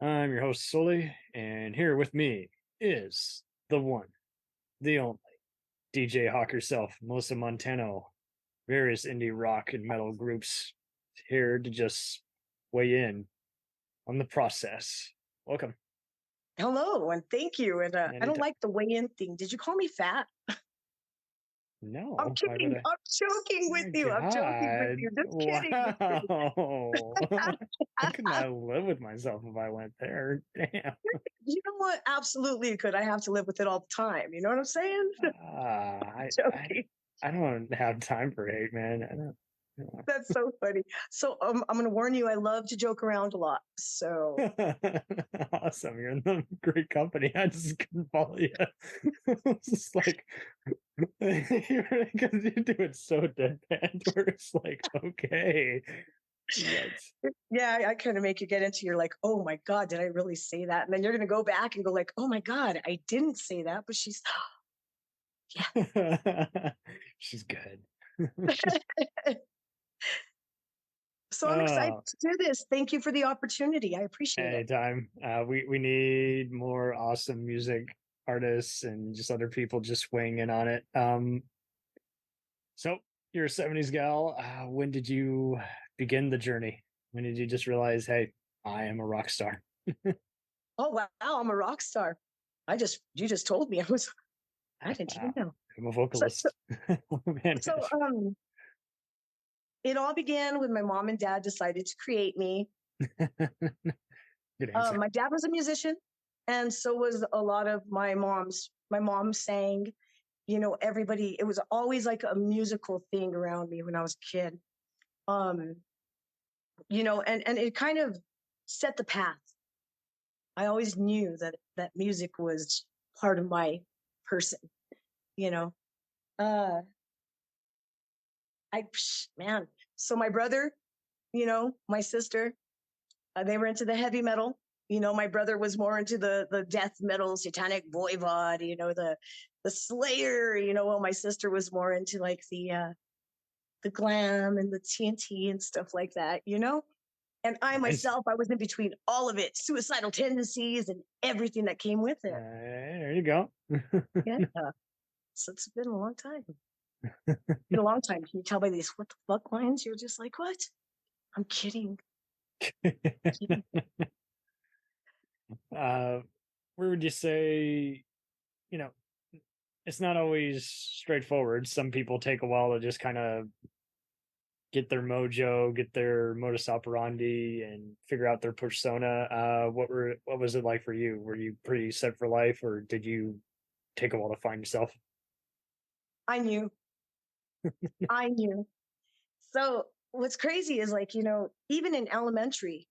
I'm your host, Sully, and here with me is the one, the only DJ Hawk herself, Melissa Montano. Various indie rock and metal groups here to just weigh in on the process. Welcome. Hello, and thank you. And I don't Anytime. like the weigh-in thing. Did you call me fat? I'm No, why would kidding. I? I'm joking with My you. I'm joking with God. you. Just kidding. Just kidding. Wow. I could not live with myself if I went there. Damn. You know what? Absolutely you could. I have to live with it all the time. You know what I'm saying? I, I Joking. I don't have time for hate, man. I don't. That's so funny. So I'm going to warn you. I love to joke around a lot. So Awesome. You're in the great company. I just couldn't follow you. It's just like, because you do it so deadpan, where it's like, okay. Yikes. yeah, I kind of make you get into you're like, oh my God, did I really say that? And then you're going to go back and go like, oh my God, I didn't say that, but she's yeah. She's good. So I'm excited Oh, to do this. Thank you for the opportunity. I appreciate it. anytime. We need more awesome music artists and just other people just weighing in on it. So you're a 70s gal. When did you begin the journey? When did you just realize, hey, I am a rock star? Oh wow, I'm a rock star. You just told me I didn't even know. I'm a So so, vocalist. Man, so it all began when my mom and dad decided to create me. good answer. My dad was a musician, and so was a lot of my mom's. My mom sang, everybody, it was always like a musical thing around me when I was a kid. Um, and it kind of set the path. I always knew that music was part of my person, you know. Uh man. So my brother, my sister, they were into the heavy metal. My brother was more into the death metal, Satanic Voivod, the Slayer, while my sister was more into like the glam and the TNT and stuff like that. And I Nice. myself, I was in between all of it, suicidal tendencies and everything that came with it. There you go. Yeah. So it's been a long time. Been a long time. Can you tell by these what the fuck lines? You're just like, what? I'm kidding. Where would you say, you know, it's not always straightforward. Some people take a while to just kind of get their mojo, get their modus operandi, and figure out their persona. What was it like for you? Were you pretty set for life, or did you take a while to find yourself? I knew. I knew. So what's crazy is like, even in elementary,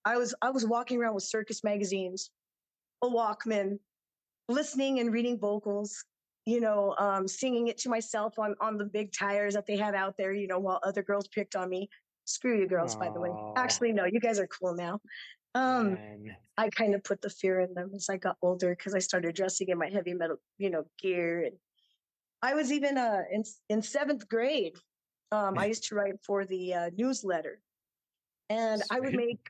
I was walking around with circus magazines, a Walkman, listening and reading vocals, singing it to myself on the big tires that they had out there, while other girls picked on me. Screw you girls, by the way. Oh Actually, no, you guys are cool now. man, I kind of put the fear in them as I got older because I started dressing in my heavy metal, gear. And I was even in seventh grade. I used to write for the newsletter, and I would sweet. make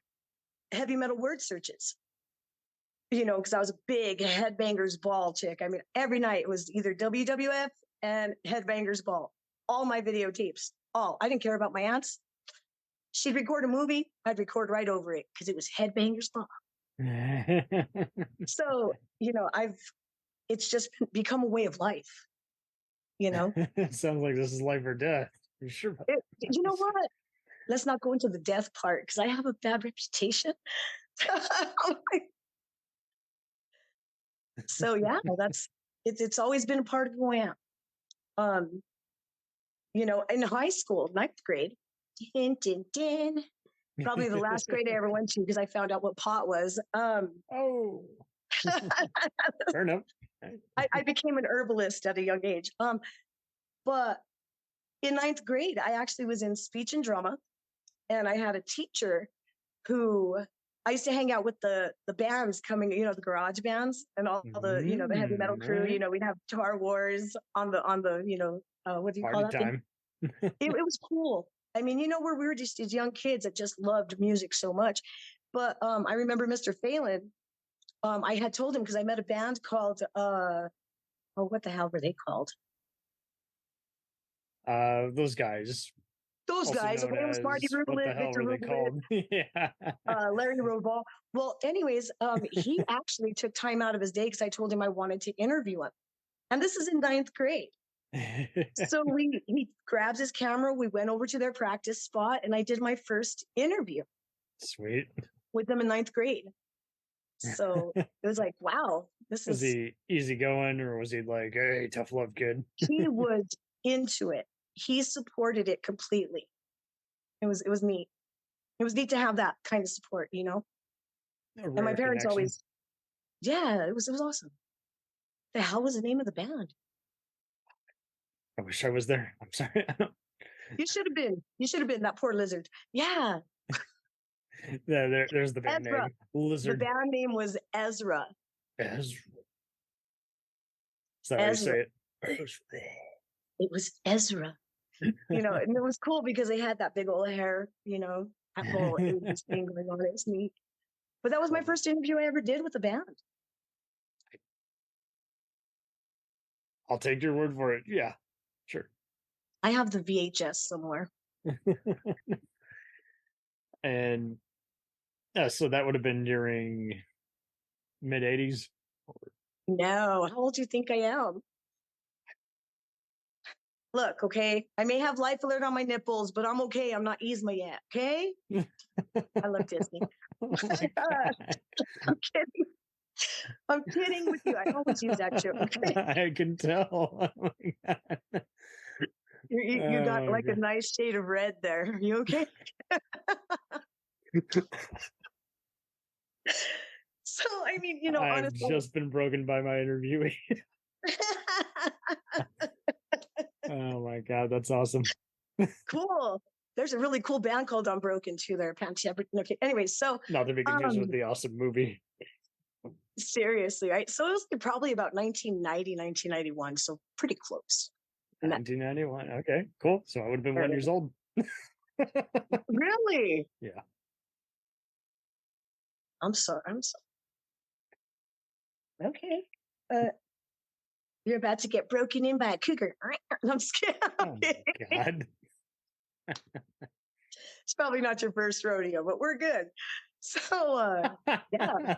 heavy metal word searches. Because I was a big Headbangers Ball chick. I mean, every night it was either WWF and Headbangers Ball. All my videotapes, all. I didn't care about my aunts. She'd record a movie, I'd record right over it because it was Headbangers Ball. So, it's just become a way of life, you know? Sounds like this is life or death. You sure about You know what? Let's not go into the death part because I have a bad reputation. So yeah, it's always been a part of who I am. Um, in high school, ninth grade, din, din, din, probably the last grade I ever went to because I found out what pot was. Oh, fair enough. I became an herbalist at a young age. But in ninth grade, I actually was in speech and drama, and I had a teacher who I used to hang out with the bands coming, the garage bands and all the, the heavy metal crew. Right. We'd have Guitar Wars on the, what do you call Party that thing? time. It was cool. I mean, where we were just these young kids that just loved music so much. But I remember Mr. Phelan. I had told him because I met a band called what the hell were they called? Those guys, Those also guys. known Okay, it was Marty as what the Rubelit, hell Victor were they Rubelit, called? Yeah. Larry Robol. Well, anyways, he actually took time out of his day because I told him I wanted to interview him. And this is in ninth grade. So he grabs his camera. We went over to their practice spot and I did my first interview Sweet. with them in ninth grade. So it was like, wow, this Was is, he easygoing or was he like, hey, tough love kid? he was into it. He supported it completely. It was neat. It was neat to have that kind of support, you know? A And my rare parents connection. always, yeah, it was awesome. The hell was the name of the band? I wish I was there. I'm sorry. You should have been. You should have been that poor lizard. Yeah. There's the band Ezra. name. Lizard. The band name was Ezra. Ezra. Is that how you Ezra. say it? Ezra. It was Ezra. You know, and it was cool because they had that big old hair, you know, that whole 80s thing going on. It was neat. But that was my first interview I ever did with a band. I'll take your word for it. Yeah, sure. I have the VHS somewhere. And so that would have been during mid 80s. No, how old do you think I am? Look, okay, I may have Life Alert on my nipples, but I'm okay. I'm not Yzma yet, okay? I love Disney. Oh I'm kidding. I'm kidding with you. I always use that joke. Okay? I can tell. Oh my God. You got like a nice shade of red there. Are you okay? So, I mean, you know, I've honestly. just been broken by my interviewee. Oh my God, that's awesome. Cool. There's a really cool band called Unbroken too. They're fantastic. Okay. Anyway, so Not to be confused with the awesome movie. seriously, right? So it was probably about 1990, 1991. So pretty close. 1991. Okay, cool. So I would have been 1 years old. Really? Yeah. I'm sorry. Okay. You're about to get broken in by a cougar. I'm just kidding. Oh my God. It's probably not your first rodeo, but we're good. So, yeah.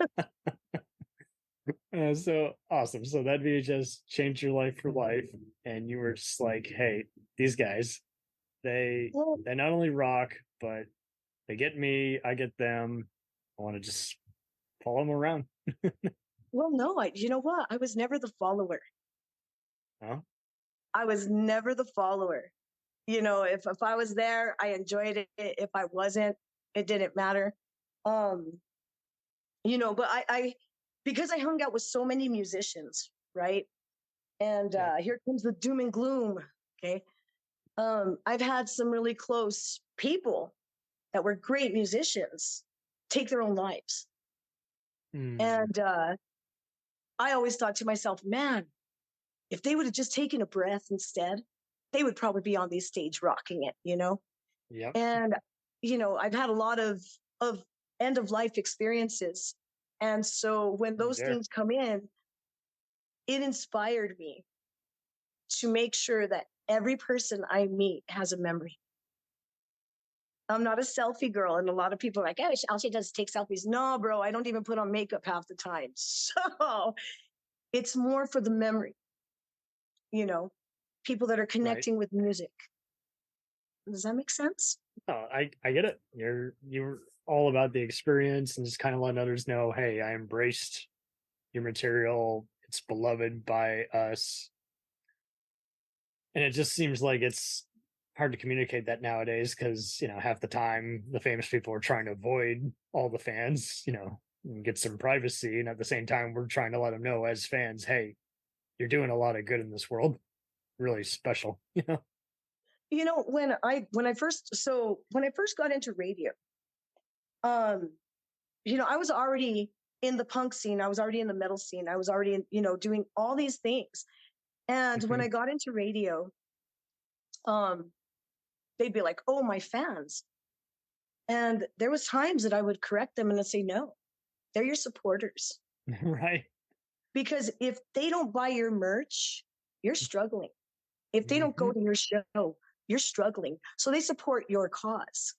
So awesome. So that VHS changed your life for life, and you were just like, "Hey, these guys, they not only rock, but they get me. I get them. I want to just follow them around." Well, no, you know what? I was never the follower. Huh? I was never the follower. You know, if I was there, I enjoyed it. If I wasn't, it didn't matter. You know, but I because I hung out with so many musicians, right? And here comes the doom and gloom. Okay. I've had some really close people that were great musicians take their own lives. And I always thought to myself, man, if they would have just taken a breath instead, they would probably be on the stage rocking it, you know? Yep. And, you know, I've had a lot of end of life experiences. And so when those things come in, it inspired me to make sure that every person I meet has a memory. I'm not a selfie girl. And a lot of people are like, oh, all she does is take selfies. No, bro, I don't even put on makeup half the time. So it's more for the memory, you know, people that are connecting with music. Does that make sense? Oh, I get it. You're all about the experience and just kind of letting others know, hey, I embraced your material. It's beloved by us. And it just seems like it's hard to communicate that nowadays because, you know, half the time the famous people are trying to avoid all the fans, you know, and get some privacy. And at the same time, we're trying to let them know as fans, hey, you're doing a lot of good in this world. Really special, you know? You know, when I first got into radio, you know, I was already in the punk scene. I was already in the metal scene. I was already, you know, doing all these things. And when I got into radio, they'd be like, "Oh, my fans." And there was times that I would correct them and I'd say, no, they're your supporters. Right. Because if they don't buy your merch, you're struggling. If they don't go to your show, you're struggling. So they support your cause.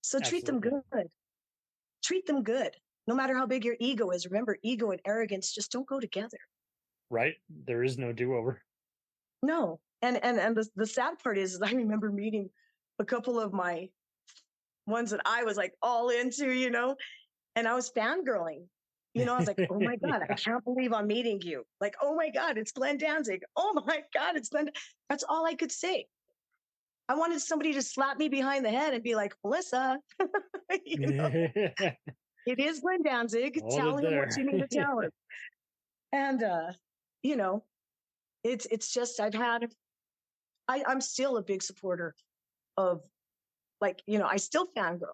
So treat them Absolutely. good. Treat them good. No matter how big your ego is. Remember, ego and arrogance just don't go together. Right. There is no do-over. No. And the sad part is I remember meeting a couple of my ones that I was like all into, and I was fangirling. I was like, oh my God, I can't believe I'm meeting you. Like, oh my God, it's Glenn Danzig. Oh my God, it's Glenn. That's all I could say. I wanted somebody to slap me behind the head and be like, Melissa, it is Glenn Danzig. Tell him what you need to tell him. And, it's just, I'm still a big supporter of I still fangirl,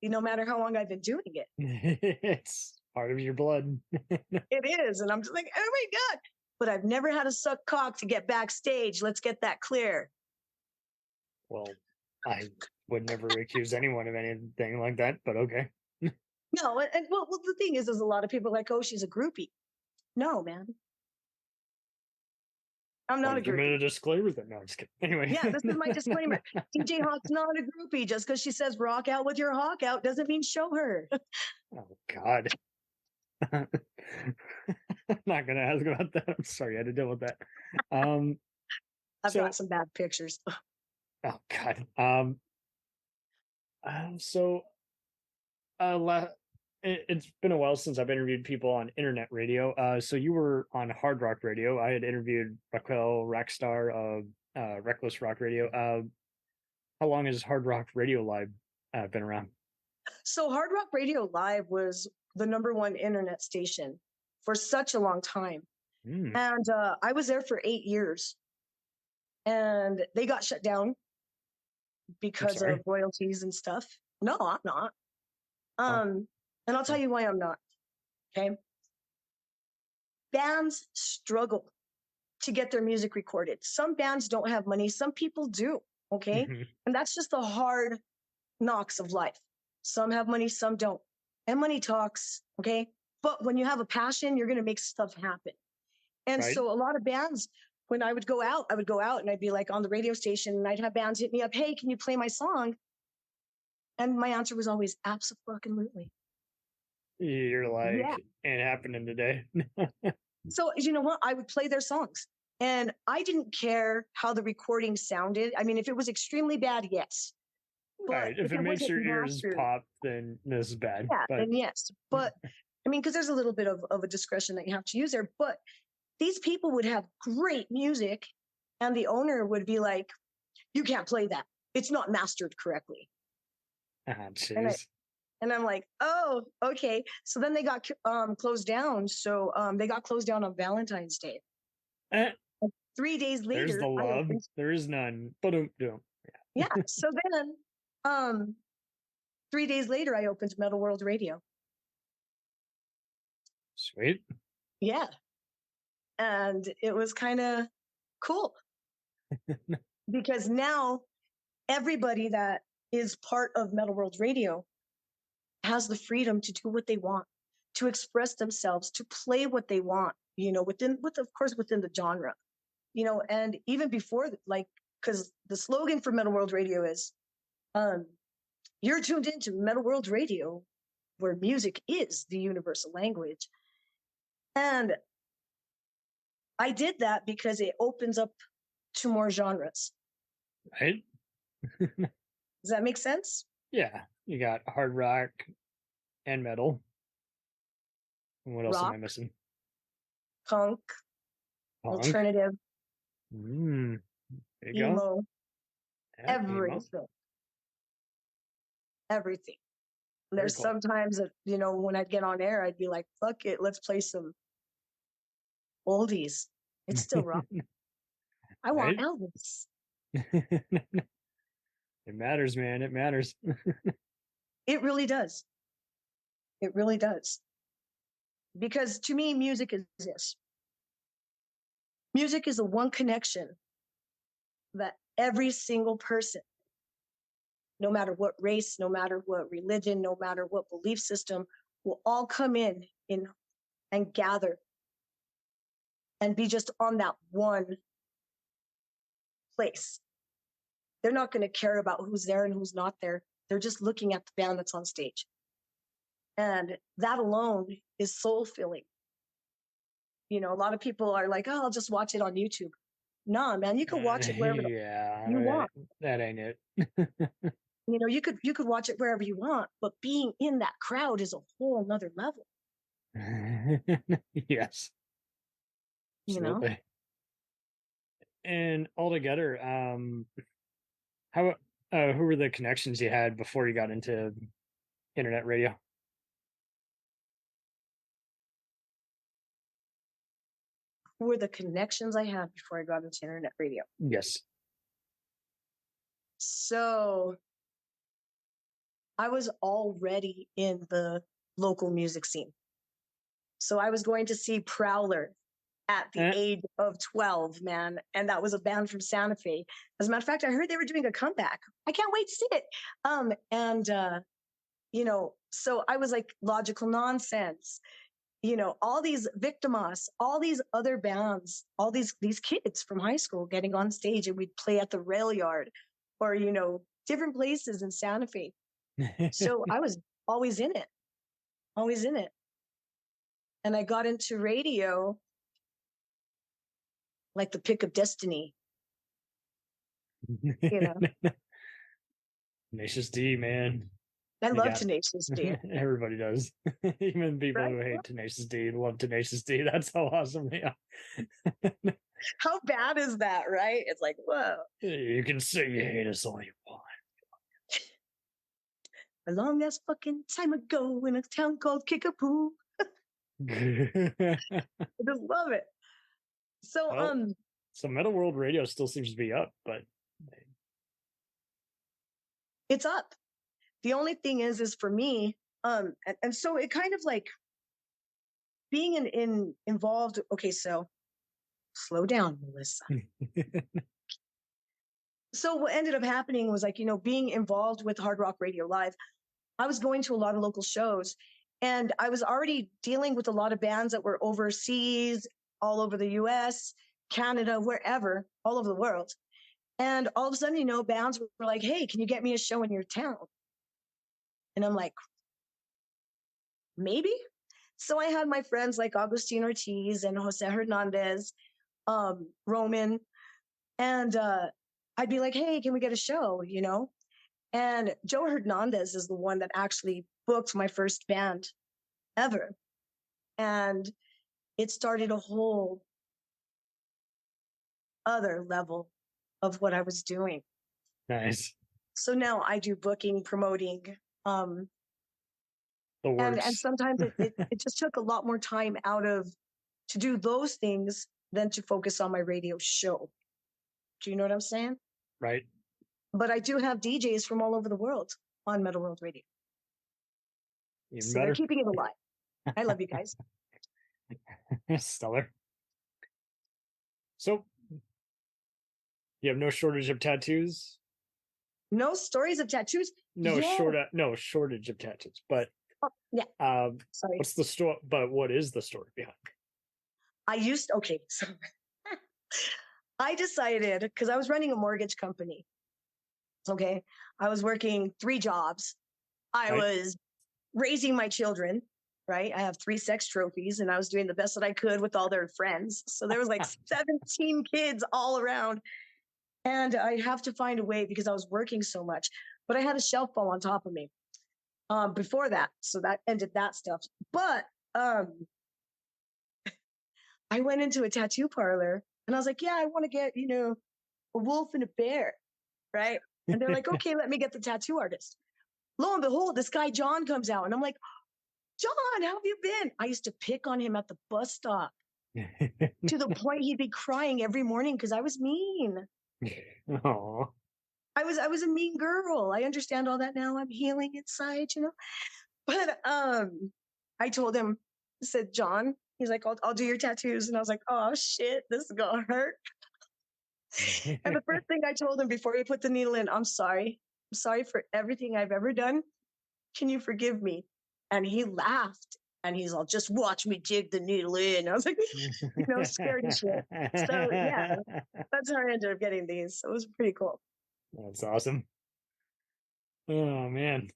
no matter how long I've been doing it. It's part of your blood. It is. And I'm just like, oh my God. But I've never had to suck cock to get backstage. Let's get that clear. Well, I would never accuse anyone of anything like that, but okay. No, and well, the thing is a lot of people are like, oh, she's a groupie. No, man. I'm not a groupie. A disclaimer then. No, I'm just kidding. Anyway. Yeah, this is my disclaimer. DJ Hawk's not a groupie. Just because she says rock out with your hawk out doesn't mean show her. Oh, God. I'm not going to ask about that. I'm sorry, I had to deal with that. I've got some bad pictures. Oh, God. It's been a while since I've interviewed people on internet radio. So you were on Hard Rock Radio. I had interviewed Raquel Rackstar of Reckless Rock Radio. How long has Hard Rock Radio Live been around? So Hard Rock Radio Live was the #1 internet station for such a long time. And I was there for 8 years. And they got shut down because of royalties and stuff. No, I'm not. And I'll tell you why I'm not. Okay. Bands struggle to get their music recorded. Some bands don't have money. Some people do. Okay. And that's just the hard knocks of life. Some have money, some don't. And money talks. Okay. But when you have a passion, you're going to make stuff happen. And so a lot of bands, when I would go out and I'd be like on the radio station and I'd have bands hit me up. Hey, can you play my song? And my answer was always absolutely. You're like, ain't happening today. So you know what? I would play their songs and I didn't care how the recording sounded. I mean, if it was extremely bad, yes. Right. If it makes your ears pop, then this is bad. Yeah, then yes. But I mean, because there's a little bit of a discretion that you have to use there. But these people would have great music and the owner would be like, you can't play that. It's not mastered correctly. And I'm like, oh, okay. So then they got closed down. So they got closed down on Valentine's Day. 3 days later. There's the love. There is none. Yeah. So then 3 days later, I opened Metal World Radio. Sweet. Yeah. And it was kind of cool. Because now everybody that is part of Metal World Radio has the freedom to do what they want, to express themselves, to play what they want, within the genre, and even before, because the slogan for Metal World Radio is, you're tuned into Metal World Radio, where music is the universal language. And I did that because it opens up to more genres. Right. Does that make sense? Yeah. You got hard rock and metal. And what else am I missing? Punk. Alternative. There you emo. go. Everything. Everything. There's sometimes that, when I'd get on air, I'd be like, fuck it, let's play some oldies. It's still rock. I want Elvis. It matters, man. It matters. It really does. It really does. Because to me, music is this. Music is the one connection that every single person no matter what race, no matter what religion, no matter what belief system, will all come in and gather and be just on that one place. They're not going to care about who's there and who's not there. They're just looking at the band that's on stage. And that alone is soul filling. You know, a lot of people are like, oh, I'll just watch it on YouTube. Nah, man, you can watch it wherever you want. That ain't it. You know, you could watch it wherever you want, but being in that crowd is a whole nother level. Yes. You know? Absolutely. And altogether, how who were the connections you had before you got into internet radio? Who were the connections I had before I got into internet radio? Yes. So I was already in the local music scene. So I was going to see Prowler at the age of 12, man. And that was a band from Santa Fe. As a matter of fact, I heard they were doing a comeback. I can't wait to see it. You know, so I was like, Logical Nonsense, you know, all these Victimas, all these other bands, all these kids from high school getting on stage, and we'd play at the rail yard or, you know, different places in Santa Fe. So I was always in it. And I got into radio like the pick of destiny. You know, Tenacious D, man. I love Tenacious D. Everybody does. Even people who hate Tenacious D love Tenacious D. That's how awesome they are. How bad is that, right? It's like, whoa. You can say you hate us all you want. A long ass fucking time ago in a town called Kickapoo. I just love it. So, so Metal World Radio still seems to be up, but it's up. The only thing is for me, and so it kind of like being involved. Okay, so slow down, Melissa. So what ended up happening was like, you know, being involved with Hard Rock Radio Live, I was going to a lot of local shows, and I was already dealing with a lot of bands that were overseas, all over the US, Canada, wherever, all over the world. And all of a sudden, you know, bands were like, hey, can you get me a show in your town? And I'm like, maybe. So I had my friends like Agustin Ortiz and Jose Hernandez, Roman, and I'd be like, hey, can we get a show, you know? And Joe Hernandez is the one that actually booked my first band ever. And it started a whole other level of what I was doing. Nice. So now I do booking, promoting, and sometimes it just took a lot more time to do those things than to focus on my radio show. Do you know what I'm saying? Right. But I do have DJs from all over the world on Metal World Radio. Even better. They're keeping it alive. I love you guys. Stellar. So you have no shortage of tattoos? No stories of tattoos? No, shortage of tattoos. But sorry. What's the story? But what is the story behind it? So I decided, because I was running a mortgage company. Okay. I was working 3 jobs. I was raising my children, right? I have 3 sex trophies, and I was doing the best that I could with all their friends. So there was like 17 kids all around. And I have to find a way, because I was working so much, but I had a shelf fall on top of me before that. So that ended that stuff. But I went into a tattoo parlor and I was like, yeah, I want to get, you know, a wolf and a bear. Right. And they're like, okay, let me get the tattoo artist. Lo and behold, this guy, John, comes out, and I'm like, John, how have you been? I used to pick on him at the bus stop to the point he'd be crying every morning because I was mean. Aww. I was a mean girl. I understand all that now. I'm healing inside, you know. But I told him, I said, John, he's like, I'll do your tattoos. And I was like, oh shit, this is gonna hurt. And the first thing I told him before he put the needle in, I'm sorry. I'm sorry for everything I've ever done. Can you forgive me? And he laughed and he's all, just watch me dig the needle in. I was like, scared as shit. So yeah, that's how I ended up getting these. So it was pretty cool. That's awesome. Oh man.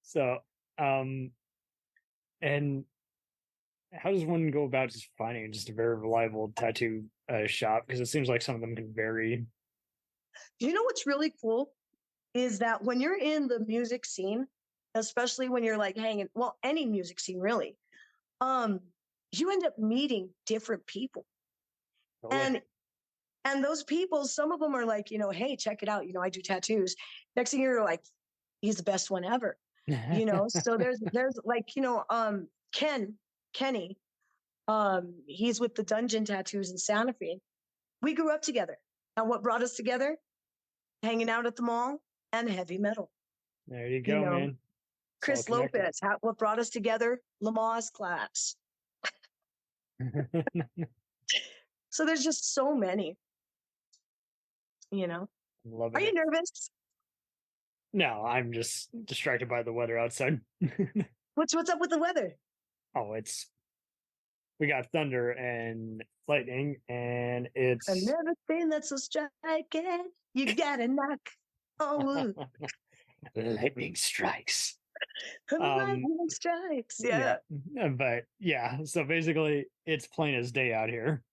So, and how does one go about just finding just a very reliable tattoo shop? Because it seems like some of them can vary. You know what's really cool is that when you're in the music scene, especially when you're like hanging, well, any music scene really, you end up meeting different people. Totally. And those people, some of them are like, hey, check it out. I do tattoos. Next thing you're like, he's the best one ever. So there's like, Kenny, he's with the Dungeon Tattoos in Santa Fe. We grew up together. And what brought us together? Hanging out at the mall and heavy metal. There you go, man. Chris Lopez, what brought us together? Lamaze class. So there's just so many, Love it. Are you nervous? No, I'm just distracted by the weather outside. What's up with the weather? Oh, we got thunder and lightning, and it's I've never been that so striking. You gotta knock. Oh, lightning strikes. Lightning strikes. Yeah. But yeah, so basically it's plain as day out here.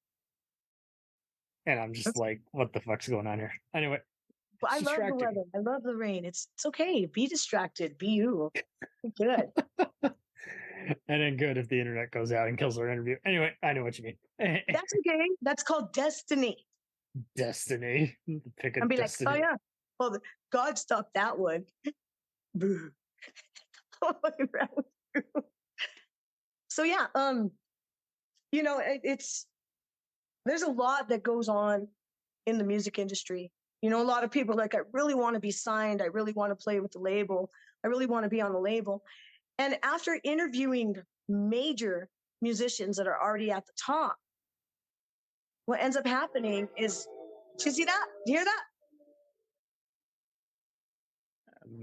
And I'm just like, what the fuck's going on here? Anyway. But I love the weather. I love the rain. It's okay. Be distracted. Be you. Good. And then good if the internet goes out and kills our interview. Anyway, I know what you mean. That's okay. That's called destiny. Destiny. Pick a and be destiny. like, oh yeah. Well, God stopped that one. Boo. So yeah, it's there's a lot that goes on in the music industry. A lot of people are like, I really want to be signed. I really want to play with the label. I really want to be on the label. And after interviewing major musicians that are already at the top, what ends up happening is, do you see that? Do you hear that?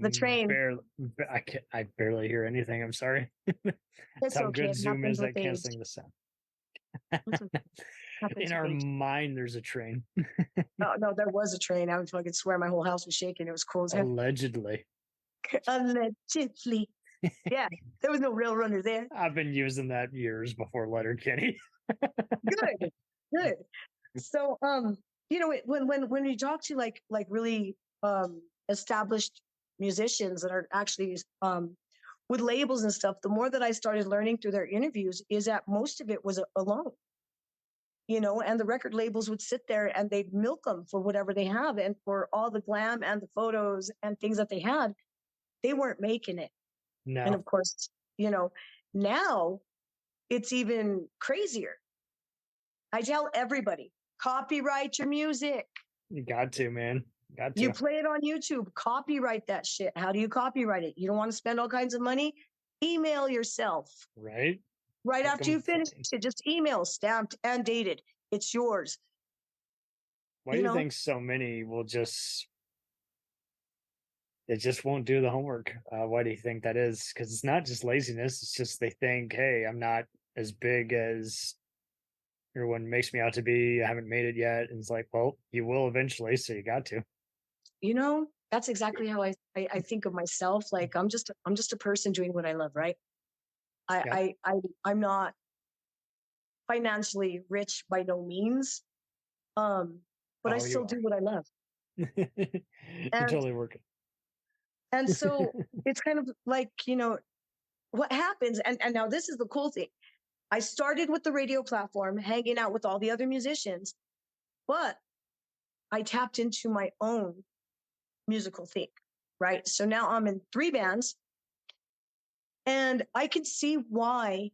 The train. I barely hear anything. I'm sorry. That's how good Zoom is at canceling the sound. In our mind, there's a train. No, there was a train. I swear my whole house was shaking. It was cool as hell. Allegedly. Allegedly. Yeah, there was no real runner there. I've been using that years before Letterkenny. Good. So, when you talk to like really established musicians that are actually with labels and stuff, the more that I started learning through their interviews is that most of it was alone. And the record labels would sit there and they'd milk them for whatever they have, and for all the glam and the photos and things that they had, they weren't making it. No. And of course, now it's even crazier. I tell everybody, copyright your music. You got to, man. Got to. You play it on YouTube, copyright that shit. How do you copyright it? You don't want to spend all kinds of money? Email yourself. Right? Right after you finish it, just email, stamped and dated. It's yours. Why do you think so many will just won't do the homework? Why do you think that is? Because it's not just laziness. It's just they think, hey, I'm not as big as everyone makes me out to be. I haven't made it yet. And it's like, well, you will eventually, so you got to. That's exactly how I think of myself. Like I'm just a person doing what I love, right? I'm not financially rich by no means. But I still do what I love. You're totally working. And so it's kind of like, what happens. And now this is the cool thing. I started with the radio platform, hanging out with all the other musicians, but I tapped into my own musical thing, right? So now I'm in 3 bands, and I can see why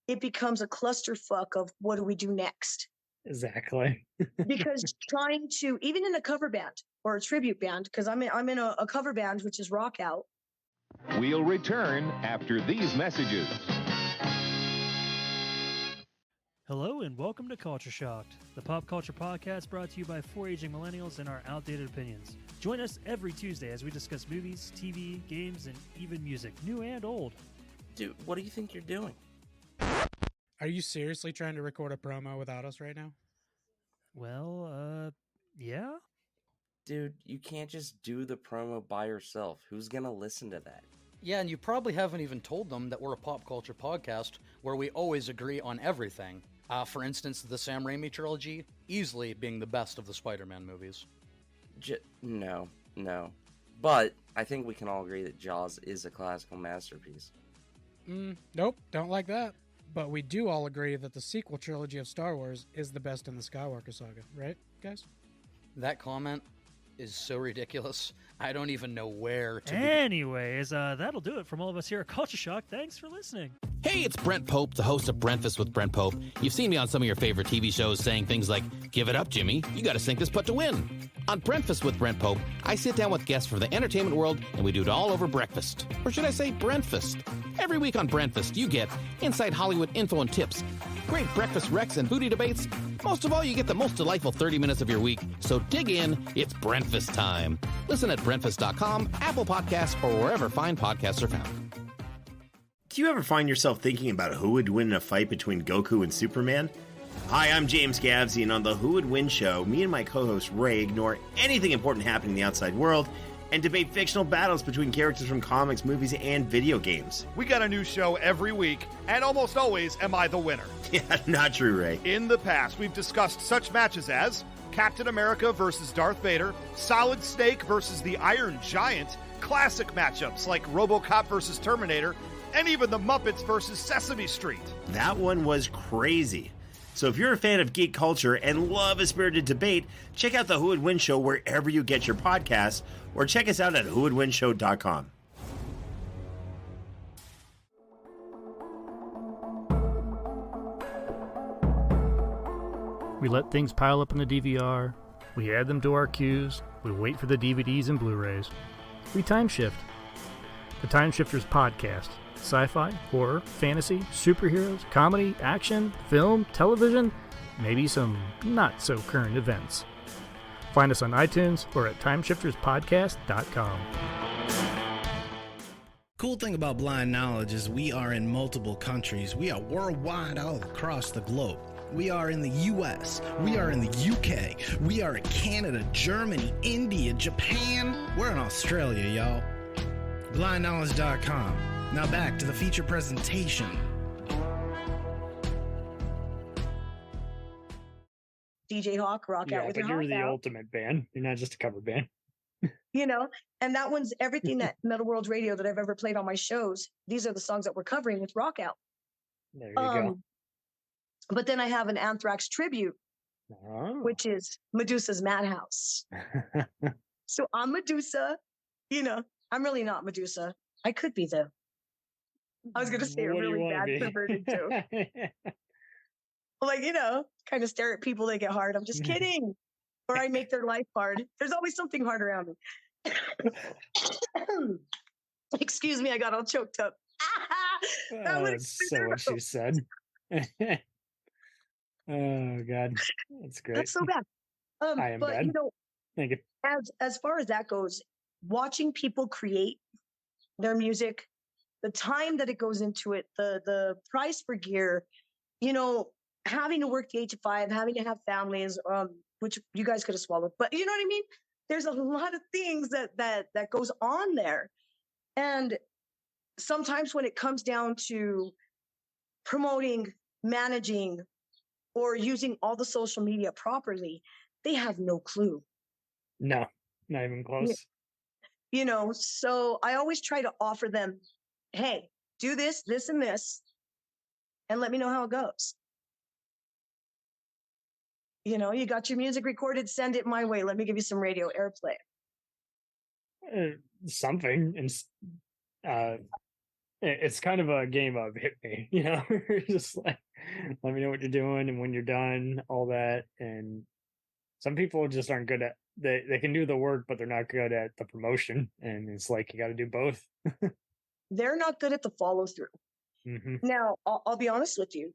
it becomes a clusterfuck of what do we do next? Exactly. Because trying to, even in a cover band or a tribute band, because I'm in a cover band, which is Rawk Out. We'll return after these messages. Hello and welcome to Culture Shocked, the pop culture podcast brought to you by four aging millennials and our outdated opinions. Join us every Tuesday as we discuss movies, TV, games, and even music, new and old. Dude, what do you think you're doing? Are you seriously trying to record a promo without us right now? Well, yeah? Dude, you can't just do the promo by yourself. Who's gonna listen to that? Yeah, and you probably haven't even told them that we're a pop culture podcast where we always agree on everything. For instance, the Sam Raimi trilogy, easily being the best of the Spider-Man movies. No. But I think we can all agree that Jaws is a classical masterpiece. Nope, don't like that. But we do all agree that the sequel trilogy of Star Wars is the best in the Skywalker saga, right, guys? That comment is so ridiculous. I don't even know where to begin. Anyways, that'll do it from all of us here at Culture Shock. Thanks for listening. Hey, it's Brent Pope, the host of Breakfast with Brent Pope. You've seen me on some of your favorite TV shows saying things like, "Give it up, Jimmy. You got to sink this putt to win." On Breakfast with Brent Pope, I sit down with guests from the entertainment world, and we do it all over breakfast. Or should I say Brentfast? Every week on Brentfast, you get inside Hollywood info and tips, great breakfast recs and booty debates. Most of all, you get the most delightful 30 minutes of your week. So dig in. It's Brentfast time. Listen at Brentfast.com, Apple Podcasts, or wherever fine podcasts are found. Do you ever find yourself thinking about who would win in a fight between Goku and Superman? Hi, I'm James Gavsey, and on the Who Would Win show, me and my co-host Ray ignore anything important happening in the outside world and debate fictional battles between characters from comics, movies, and video games. We got a new show every week, and almost always am I the winner. Yeah, not true, Ray. In the past, we've discussed such matches as Captain America versus Darth Vader, Solid Snake versus the Iron Giant, classic matchups like RoboCop versus Terminator, and even the Muppets versus Sesame Street. That one was crazy. So if you're a fan of geek culture and love a spirited debate, check out the Who Would Win show wherever you get your podcasts, or check us out at whowouldwinshow.com. We let things pile up in the DVR, we add them to our queues, we wait for the DVDs and Blu-rays. We time shift. The Time Shifters Podcast. Sci-fi, horror, fantasy, superheroes, comedy, action, film, television, maybe some not-so-current events. Find us on iTunes or at timeshifterspodcast.com. Cool thing about Blind Knowledge is we are in multiple countries. We are worldwide all across the globe. We are in the US, we are in the UK, we are in Canada, Germany, India, Japan. We're in Australia, y'all. BlindKnowledge.com. Now back to the feature presentation. DJ Hawk, Rawk Out with but your you're Rawk the Out. ultimate band. You're not just a cover band. And that one's everything that Metal World Radio that I've ever played on my shows. These are the songs that we're covering with Rawk Out. There you go. But then I have an Anthrax tribute, which is Medusa's Madhouse. So I'm Medusa. I'm really not Medusa. I could be, though. I was going to say a really bad perverted joke. Kind of stare at people, they get hard. I'm just kidding. Or I make their life hard. There's always something hard around me. Excuse me, I got all choked up. That's so what she said. Oh, God. That's great. That's so bad. I am bad. Thank you. As far as that goes, watching people create their music, the time that it goes into it, the price for gear, having to work the 8 to 5, having to have families, which you guys could have swallowed, but you know what I mean? There's a lot of things that goes on there. And sometimes when it comes down to promoting, managing, or using all the social media properly, they have no clue. No, not even close. So I always try to offer them, hey, do this, this, and this, and let me know how it goes. You got your music recorded, send it my way. Let me give you some radio airplay. Something. And it's kind of a game of hit me, just like, let me know what you're doing and when you're done, all that. And some people just aren't good at, they can do the work, but they're not good at the promotion. And it's like, you got to do both. They're not good at the follow through. Mm-hmm. Now, I'll be honest with you.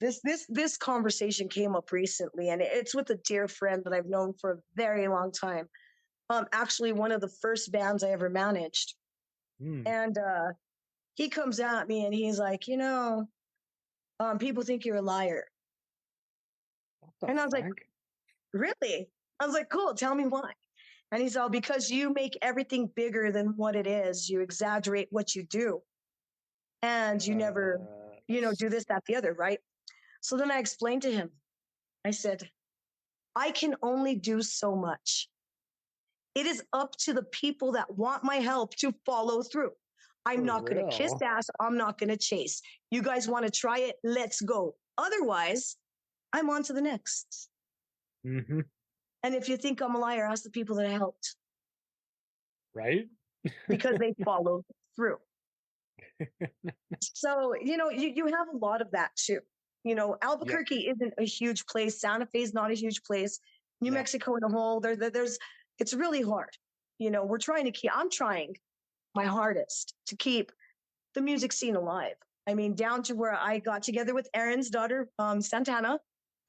This conversation came up recently, and it's with a dear friend that I've known for a very long time. Actually, one of the first bands I ever managed. And he comes at me and he's like, people think you're a liar. And I was like, really? I was like, cool, tell me why. And he's all, because you make everything bigger than what it is. You exaggerate what you do. And you never, do this, that, the other, right? So then I explained to him, I said, I can only do so much. It is up to the people that want my help to follow through. I'm not going to kiss ass. I'm not going to chase. You guys want to try it? Let's go. Otherwise, I'm on to the next. Mm-hmm. And if you think I'm a liar, ask the people that I helped. Right? Because they followed through. So, you have a lot of that too. Albuquerque isn't a huge place. Santa Fe is not a huge place. New Mexico in a whole, it's really hard. I'm trying my hardest to keep the music scene alive. I mean, down to where I got together with Aaron's daughter, Santana.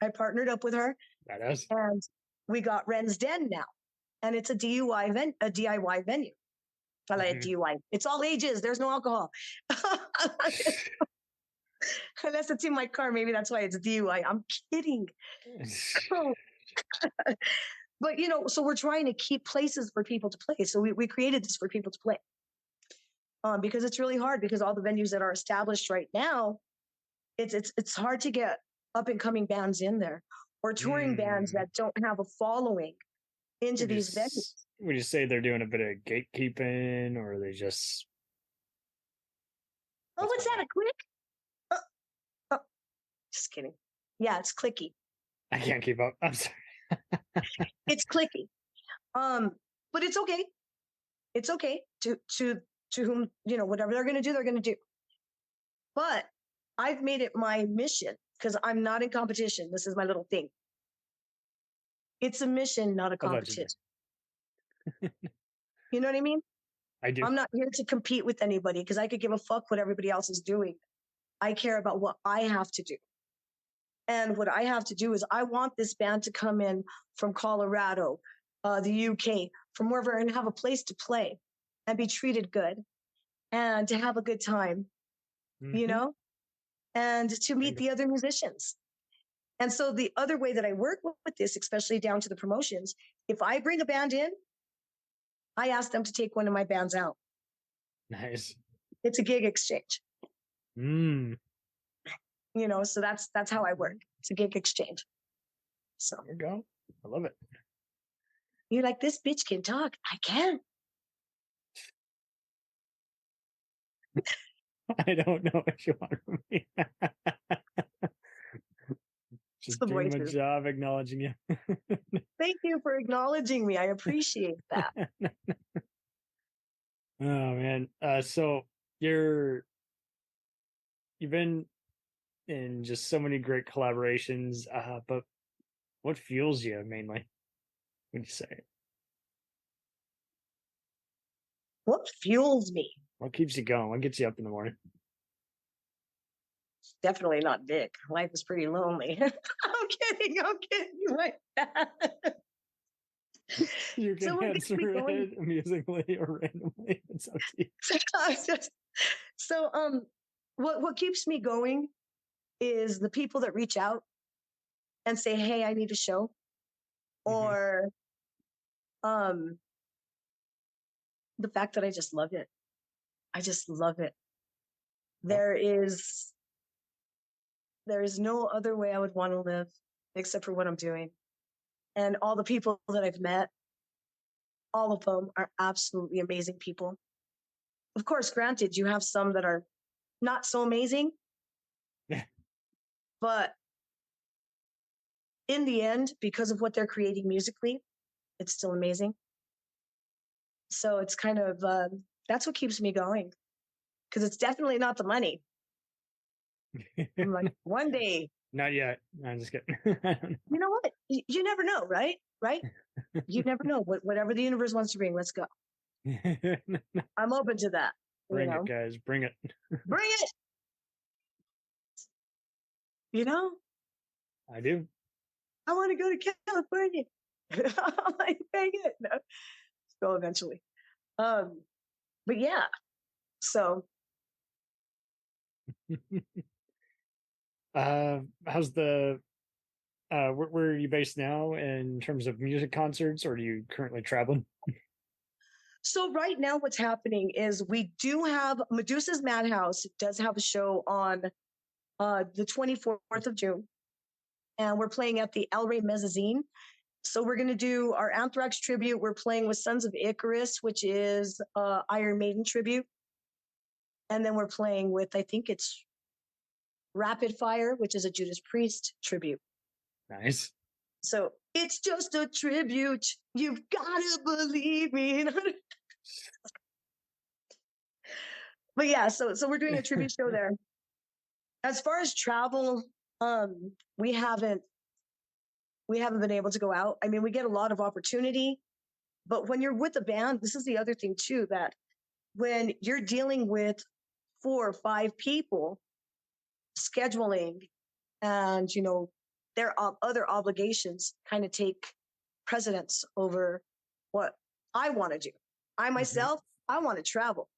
I partnered up with her. Badass. And we got Ren's Den now. And it's a DIY venue. I like DIY. It's all ages. There's no alcohol. Unless it's in my car, maybe that's why it's DIY. I'm kidding. But, so we're trying to keep places for people to play. So we created this for people to play. Because it's really hard, because all the venues that are established right now, it's hard to get up and coming bands in there, or touring bands that don't have a following into these venues. Would you say they're doing a bit of gatekeeping, or they just... Oh, what's that, a click? Oh, just kidding. Yeah, it's clicky. I can't keep up. I'm sorry. It's clicky. But it's okay. It's okay to whom, whatever they're going to do, they're going to do. But I've made it my mission, because I'm not in competition. This is my little thing. It's a mission, not a competition. You know what I mean? I do. I'm not here to compete with anybody, because I could give a fuck what everybody else is doing. I care about what I have to do. And what I have to do is, I want this band to come in from Colorado, the UK, from wherever, and have a place to play and be treated good and to have a good time, and to meet the other musicians. And so the other way that I work with this, especially down to the promotions, if I bring a band in, I ask them to take one of my bands out. Nice. It's a gig exchange. So that's how I work. It's a gig exchange. So there you go. I love it. You're like, this bitch can talk. I can. I don't know what you want from me. Just doing my job, acknowledging you. Thank you for acknowledging me. I appreciate that. Oh man. So you've been in just so many great collaborations, but what fuels you mainly? Would you say? What fuels me? What keeps you going? What gets you up in the morning? Definitely not dick. Life is pretty lonely. I'm kidding like that. You can answer it amusingly or randomly. It's up to you. So, what keeps me going is the people that reach out and say, "Hey, I need a show," or the fact that I just love it. I just love it. There is no other way I would want to live except for what I'm doing. And all the people that I've met, all of them are absolutely amazing people. Of course, granted, you have some that are not so amazing. But in the end, because of what they're creating musically, it's still amazing. So it's kind of, that's what keeps me going. Because it's definitely not the money. I'm like, one day. Not yet. No, I'm just kidding. You know what? You never know, right? Right? You never know. Whatever the universe wants to bring, let's go. I'm open to that. Bring it, guys. Bring it. Bring it. You know, I do. I want to go to California. I'm like, dang it. No. So eventually. But yeah. So How's the where are you based now in terms of music concerts, or are you currently traveling? so right now what's happening is we do have Medusa's Madhouse does have a show on the 24th of June. And we're playing at the El Rey Mezzanine. So we're going to do our Anthrax tribute. We're playing with Sons of Icarus, which is Iron Maiden tribute. And then we're playing with, I think it's Rapid Fire, which is a Judas Priest tribute. Nice. So it's just a tribute. You've got to believe me. But yeah, so we're doing a tribute show there. As far as travel, we haven't been able to go out. I mean, we get a lot of opportunity, but when you're with a band, this is the other thing too, that when you're dealing with 4 or 5 people, scheduling and, their other obligations kind of take precedence over what I want to do. I myself, I want to travel.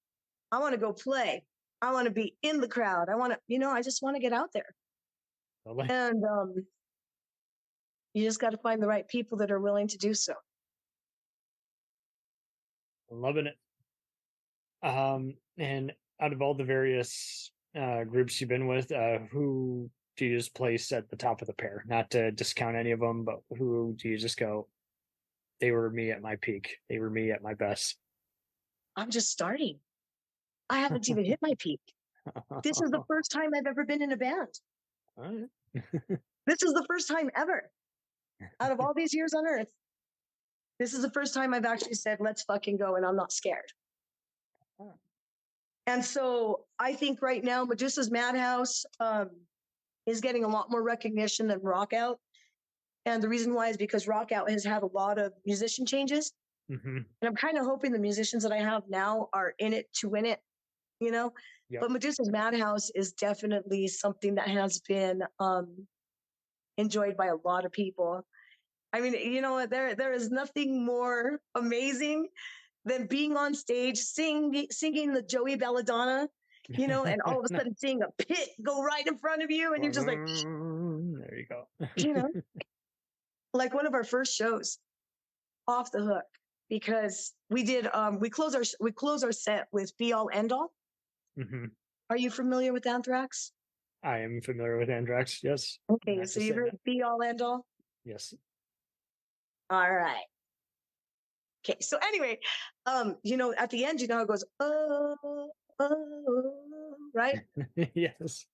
I want to go play. I want to be in the crowd. I want to, I just want to get out there. Totally. And you just got to find the right people that are willing to do so. Loving it. And out of all the various groups you've been with, who do you just place at the top of the pair? Not to discount any of them, but who do you just go, they were me at my peak. They were me at my best. I'm just starting. I haven't even hit my peak. This is the first time I've ever been in a band. This is the first time ever. Out of all these years on Earth, this is the first time I've actually said, let's fucking go, and I'm not scared. And so I think right now, Medusa's Madhouse is getting a lot more recognition than Rawk Out. And the reason why is because Rawk Out has had a lot of musician changes. Mm-hmm. And I'm kind of hoping the musicians that I have now are in it to win it, Yep. But Medusa's Madhouse is definitely something that has been enjoyed by a lot of people. I mean, there is nothing more amazing than being on stage, singing the Joey Belladonna, and all of a sudden seeing a pit go right in front of you, and you're just like, there you go. Like one of our first shows, Off the Hook, because we did we close our set with Be All End All. Mm-hmm. Are you familiar with Anthrax? I am familiar with Anthrax, yes. Okay, so you heard Be All End All? Yes. All right. Okay, so anyway, at the end, it goes, oh, right? Yes.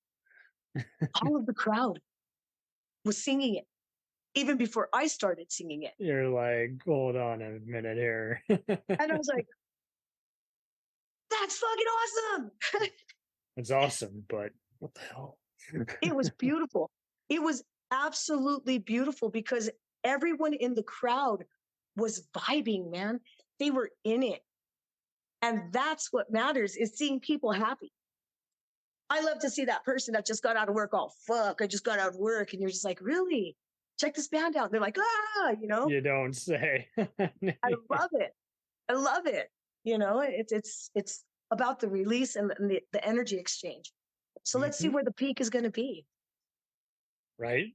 All of the crowd was singing it, even before I started singing it. You're like, hold on a minute here. And I was like, that's fucking awesome. It's awesome, but what the hell? It was beautiful. It was absolutely beautiful because everyone in the crowd was vibing, man. They were in it. And that's what matters, is seeing people happy. I love to see that person that just got out of work. Oh, fuck, I just got out of work. And you're just like, really? Check this band out. And they're like, You don't say. I love it. I love it. It's about the release and the energy exchange. So let's see where the peak is going to be. Right?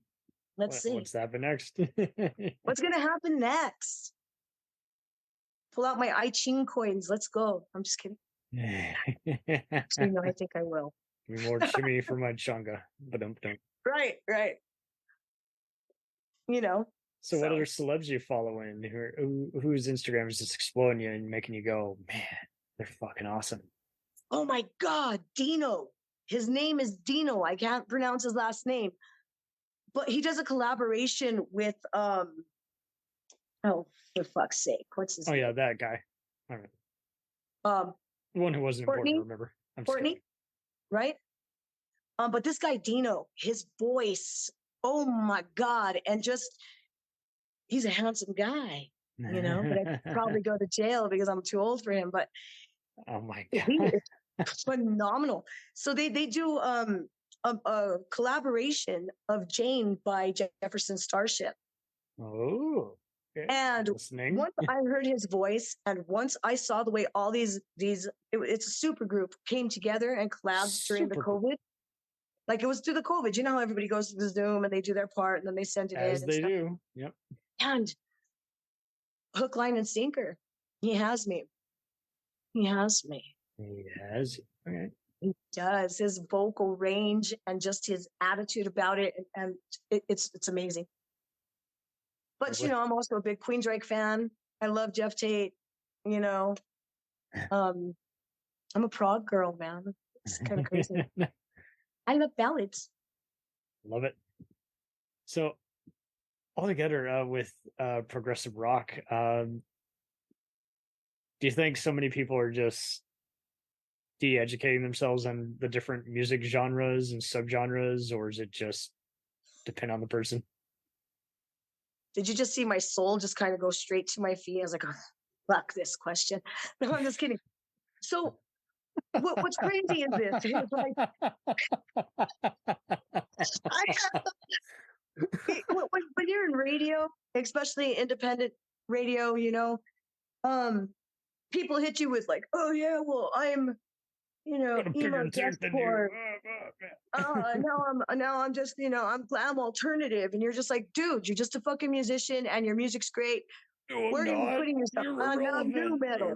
Let's see. What's happening next? What's going to happen next? Pull out my I Ching coins. Let's go. I'm just kidding. Actually, no, I think I will. Give me more shimmy for my chunga. Right. So what other celebs you following? Whose Instagram is just exploding you and making you go, man, they're fucking awesome? Oh my God, Dino. His name is Dino. I can't pronounce his last name. But he does a collaboration with oh, for fuck's sake. What's his name? Yeah, that guy. All right. The one who wasn't Courtney? important to remember. Courtney, right? But this guy Dino, his voice, oh my God, and just he's a handsome guy, but I'd probably go to jail because I'm too old for him. But oh my God, he is phenomenal. So they do a collaboration of Jane by Jefferson Starship. Oh, okay. And Listening. once I heard his voice, and once I saw the way all it's a super group came together and collabed during the COVID. Like, it was through the COVID. You know how everybody goes to the Zoom and they do their part and then they send it in. As they do. Yep. And hook, line, and sinker. He has me. He has me. He has. Okay. He does. His vocal range and just his attitude about it, and it's amazing. But you know, I'm also a big Queensryche fan. I love Jeff Tate. You know, I'm a prog girl, man. It's kind of crazy. I love ballads. Love it. So, altogether, with progressive rock, do you think so many people are just de-educating themselves on the different music genres and subgenres, or is it just depend on the person? Did you just see my soul just kind of go straight to my feet? I was like, oh, fuck this question. No, I'm just kidding. So, what's crazy is this. It's like, when you're in radio, especially independent radio, you know, people hit you with like, oh yeah, well, I'm, you know, emo deathcore. Now I'm just, you know, I'm glam alternative, and you're just like, dude, you're just a fucking musician, and your music's great. Where are you putting yourself? I'm new metal.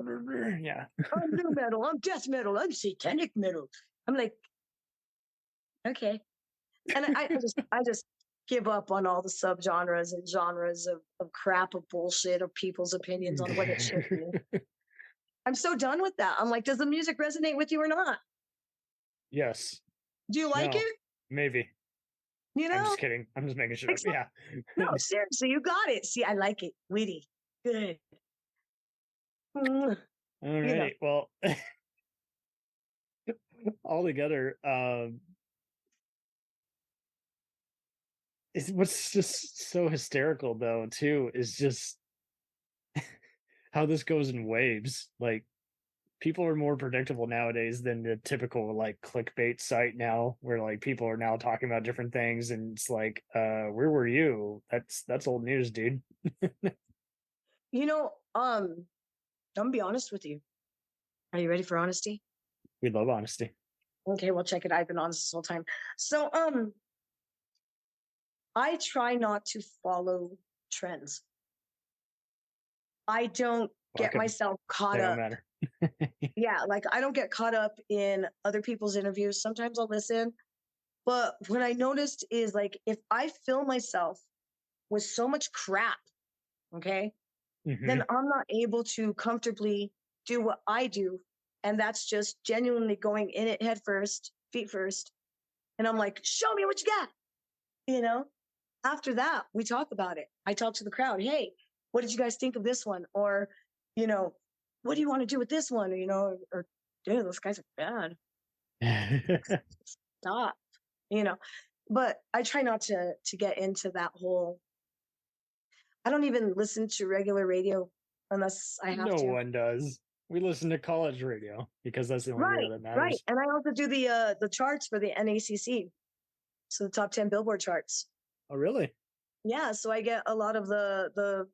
Yeah. I'm new metal. I'm death metal. I'm satanic metal. I'm like, okay. And I just give up on all the subgenres and genres of crap, of bullshit, of people's opinions on what it should be. I'm so done with that. I'm like, does the music resonate with you or not? Yes. Do you like it? Maybe. You know? I'm just kidding. I'm just making sure. Yeah. No, seriously, you got it. See, I like it. Witty. Good. All right. Well, altogether, what's just so hysterical though too is just how this goes in waves. Like, people are more predictable nowadays than the typical like clickbait site now, where like people are now talking about different things, and it's like, where were you? That's old news, dude. You know, I'm gonna be honest with you. Are you ready for honesty? We love honesty. Okay, well, check it. I've been honest this whole time. So, I try not to follow trends. I don't get myself caught up. They don't matter. Yeah, like I don't get caught up in other people's interviews. Sometimes I'll listen, but what I noticed is like if I fill myself with so much crap, okay, then I'm not able to comfortably do what I do, and that's just genuinely going in it head first, feet first, and I'm like, show me what you got, you know. After that, we talk about it. I talk to the crowd. Hey, what did you guys think of this one? Or, you know, what do you want to do with this one? Or, you know, or dude, those guys are bad. Stop, you know. But I try not to get into that whole. I don't even listen to regular radio unless I have to. No one does. We listen to college radio because that's the only radio that matters. Right. And I also do the charts for the NACC. So the top 10 Billboard charts. Oh, really? Yeah. So I get a lot of the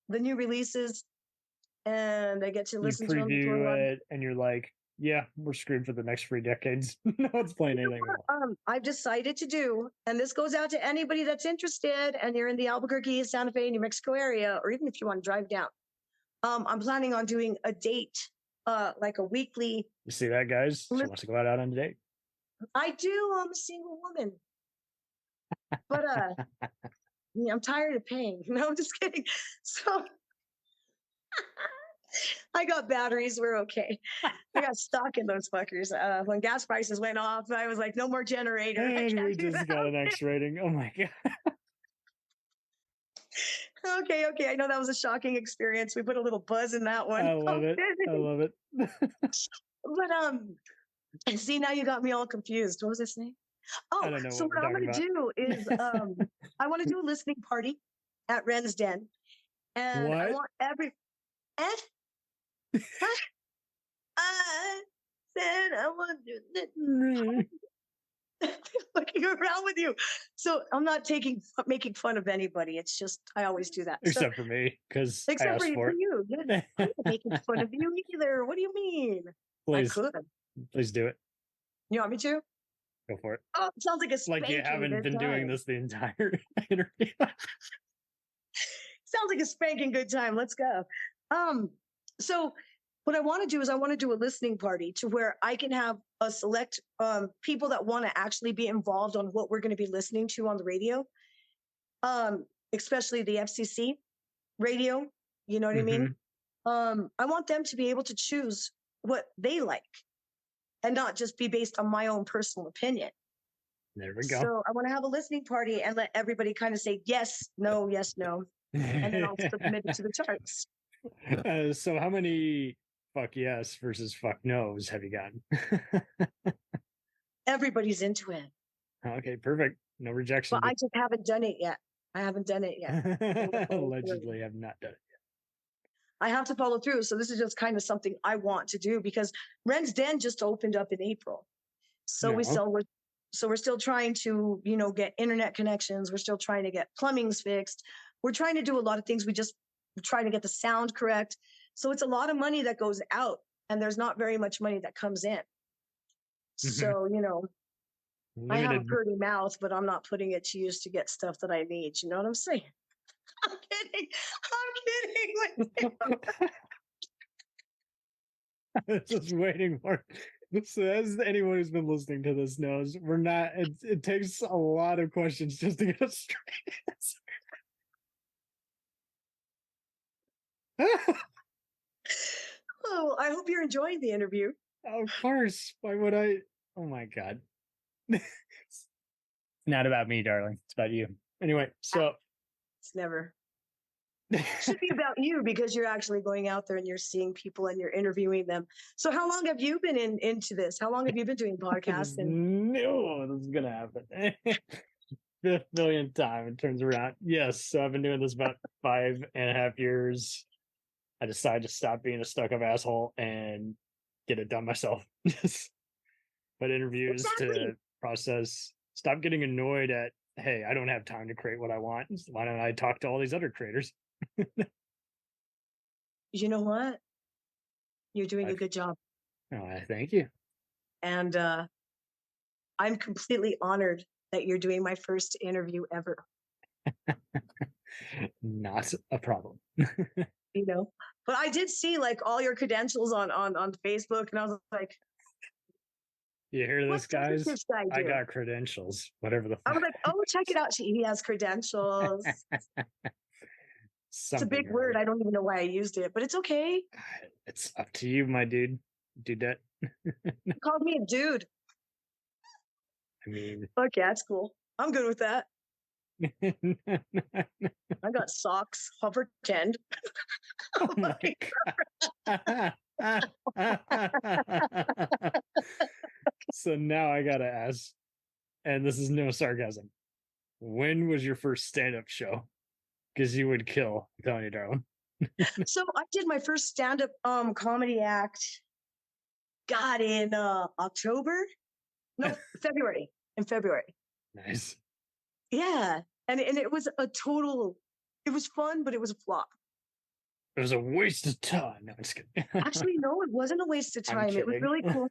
new releases, and I get to listen to them. You preview it, and you're like, yeah, we're screwed for the next 3 decades. No one's playing anything. I've decided to do, and this goes out to anybody that's interested, and you're in the Albuquerque, Santa Fe, New Mexico area, or even if you want to drive down. I'm planning on doing a date, like a weekly. You see that, guys? She wants to go out on a date. I do. I'm a single woman. But yeah, I'm tired of paying. No, I'm just kidding. So I got batteries. We're okay. I got stock in those fuckers. When gas prices went off, I was like, no more generator. And we just got an X rating. Oh my God. Okay. I know that was a shocking experience. We put a little buzz in that one. I love it. I love it. But see, now you got me all confused. What was I saying? Oh, so what I'm going to do is I want to do a listening party at Ren's Den. And I want every... I said I want to do looking around with you. So I'm not making fun of anybody. It's just I always do that. Except for me, because I Except for asked for it. you. Yeah, I'm not making fun of you either. What do you mean? Please, I could. please do it. You want me to? Go for it. Oh, it sounds like a spanking. Like you haven't been doing this the entire interview. Sounds like a spanking good time. Let's go. So what I want to do is I want to do a listening party to where I can have a select people that want to actually be involved on what we're going to be listening to on the radio, especially the FCC radio. You know what I mean? I want them to be able to choose what they like and not just be based on my own personal opinion. There we go. So I want to have a listening party and let everybody kind of say yes, no, and then I'll submit it to the charts. So how many fuck yes versus fuck no's have you gotten? Everybody's into it. Okay, perfect. No rejection. But I just haven't done it yet. Allegedly have not done it yet. I have to follow through. So this is just kind of something I want to do because Ren's Den just opened up in April. So we're still trying to, get internet connections. We're still trying to get plumbings fixed. We're trying to do a lot of things. We're trying to get the sound correct. So it's a lot of money that goes out and there's not very much money that comes in. So, I have a pretty mouth, but I'm not putting it to use to get stuff that I need. You know what I'm saying? I'm kidding. Just waiting for it. So as anyone who's been listening to this knows, we're not, it takes a lot of questions just to get a straight answer. Oh, I hope you're enjoying the interview. Of course. Why would I? Oh my God. It's not about me, darling. It's about you. Anyway, so. It's never. It should be about you because you're actually going out there and you're seeing people and you're interviewing them. So how long have you been into this? How long have you been doing podcasts? No, this is going to happen. 5th millionth time it turns around. Yes, so I've been doing this about 5.5 years. I decided to stop being a stuck-up asshole and get it done myself. But interviews to process. Stop getting annoyed at, hey, I don't have time to create what I want. Why don't I talk to all these other creators? You know what? You're doing a good job. Oh, thank you. And I'm completely honored that you're doing my first interview ever. Not a problem. But I did see like all your credentials on Facebook, and I was like, you hear this, guys? This guy I got credentials. Whatever the fuck. I was like, oh, check it out. He has credentials. It's a big word. I don't even know why I used it, but it's okay. It's up to you, my dude. Dudette. He called me a dude. I mean, okay, that's cool. I'm good with that. I got socks. I'll pretend. Oh my God. So now I gotta ask, and this is no sarcasm, when was your first stand-up show? Because you would kill, I'm telling you, darling. So I did my first stand-up comedy act, in October? No, February. In February. Nice. Yeah. And it was it was fun, but it was a flop. It was a waste of time. No, I'm just kidding. Actually, no, it wasn't a waste of time. It was really cool.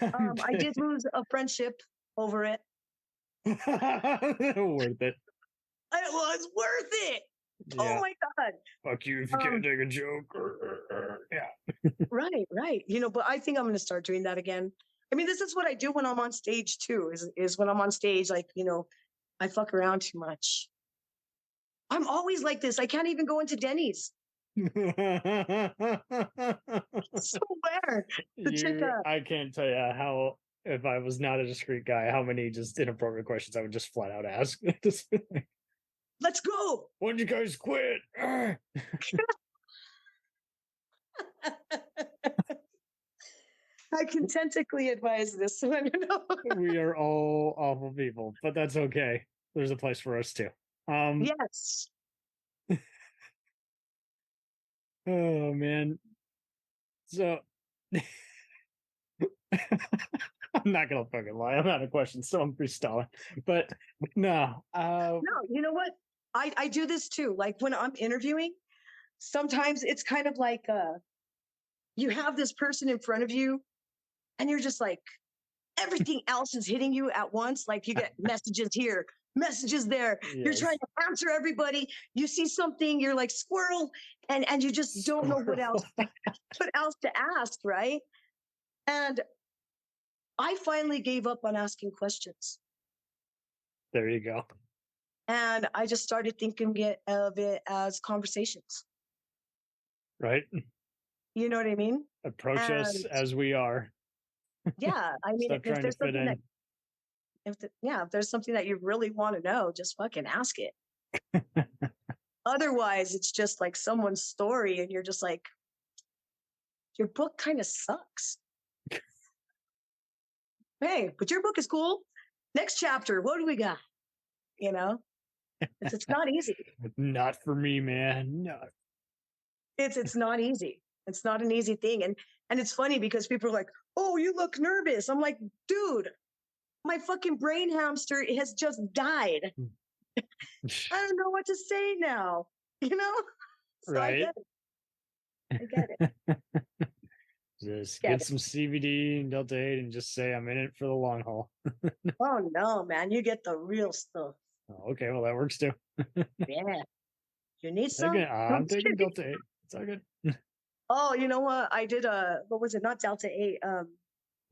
I did lose a friendship over it. Worth it. It was worth it. Yeah. Oh my God. Fuck you if you can't take a joke. Yeah. Right. But I think I'm going to start doing that again. I mean, this is what I do when I'm on stage too, is when I'm on stage, like, I fuck around too much. I'm always like this. I can't even go into Denny's. I swear. I can't tell you how, if I was not a discreet guy, how many just inappropriate questions I would just flat out ask. Let's go. When'd you guys quit? I can tentatively advise this one. We are all awful people, but that's okay. There's a place for us too. Yes. Oh man. So I'm I'm not gonna fucking lie. I'm out of questions, so I'm freestyling. But no, No, you know what? I do this too. Like when I'm interviewing, sometimes it's kind of like you have this person in front of you, and you're just like, everything else is hitting you at once. Like you get messages here, messages there. You're Yes. trying to answer everybody. You see something, you're like squirrel, and you just don't know what else to ask, right? And I finally gave up on asking questions. There you go. And I just started thinking of it as conversations. Right? You know what I mean? Approach us And as we are. yeah, I mean, Stop trying to fit in. if there's something that you really want to know, just fucking ask it. Otherwise, it's just like someone's story, and you're just like, your book kind of sucks. Hey, but your book is cool. Next chapter, what do we got? You know, it's not easy. Not for me, man. No. It's not easy. It's not an easy thing, and it's funny because people are like, "Oh, you look nervous." I'm like, dude, my fucking brain hamster has just died. I don't know what to say now. You know, so Right. I get it. Just Get get it. some CBD and Delta 8 and just say I'm in it for the long haul. Oh no, man, you get the real stuff. Oh, okay, well that works too. Yeah, you need some. I'm taking Delta 8. It's all good. Oh, you know what? I did what was it? Not Delta 8.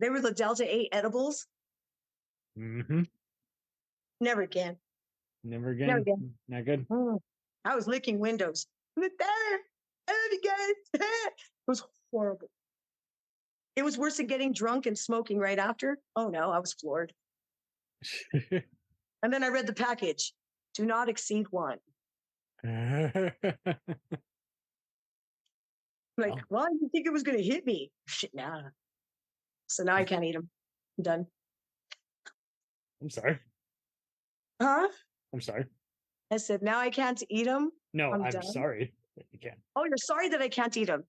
They were the Delta 8 edibles. Mm-hmm. Never again. Never again. Never again. Not good. I was licking windows. It was horrible. It was worse than getting drunk and smoking right after. Oh no, I was floored. And then I read the package. Do not exceed 1. Like, well, you think it was going to hit me? Shit, nah. So now I can't eat them. I'm done. I'm sorry. Huh? I'm sorry. I said, now I can't eat them. No, I'm done. sorry that you can't. Oh, you're sorry that I can't eat them.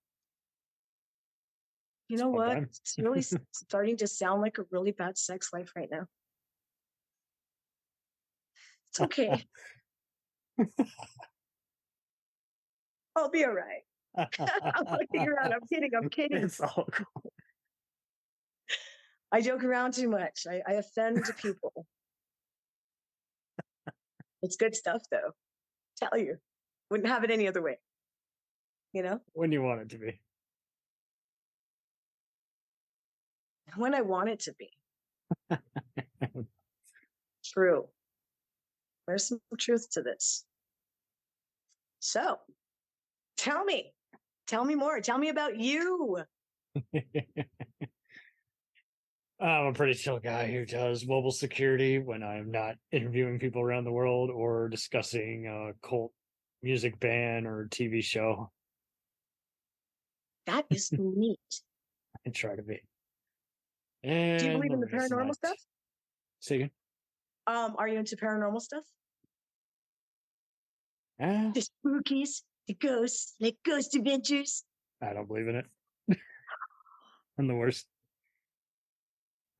You know what? time. It's really starting to sound like a really bad sex life right now. It's okay. I'll be all right. I'm looking around. I'm kidding. It's all cool. I joke around too much. I offend people. It's good stuff, though. Tell you. Wouldn't have it any other way. You know? When you want it to be. When I want it to be. True. There's some truth to this. So, tell me more. Tell me about you. I'm a pretty chill guy who does mobile security when I'm not interviewing people around the world or discussing a cult music band or TV show. That is neat. I try to be. Do you believe in the paranormal stuff? Say again? Are you into paranormal stuff? Ah, The spookies, the ghosts, like Ghost Adventures. I don't believe in it. I'm the worst.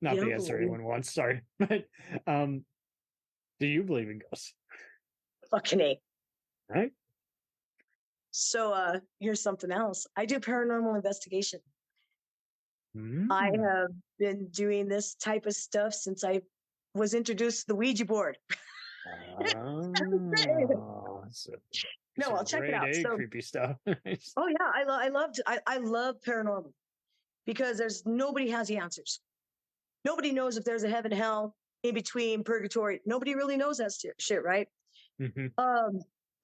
Not You the don't answer believe- anyone wants, sorry. But do you believe in ghosts? Fucking A. Right? So here's something else. I do paranormal investigation. I Mm. have been doing this type of stuff since I was introduced to the Ouija board. Oh, so No, I'll check it out. So, creepy stuff. oh yeah, I love paranormal because nobody has the answers. Nobody knows if there's a heaven, hell, in between, purgatory. Nobody really knows that shit, right? Mhm.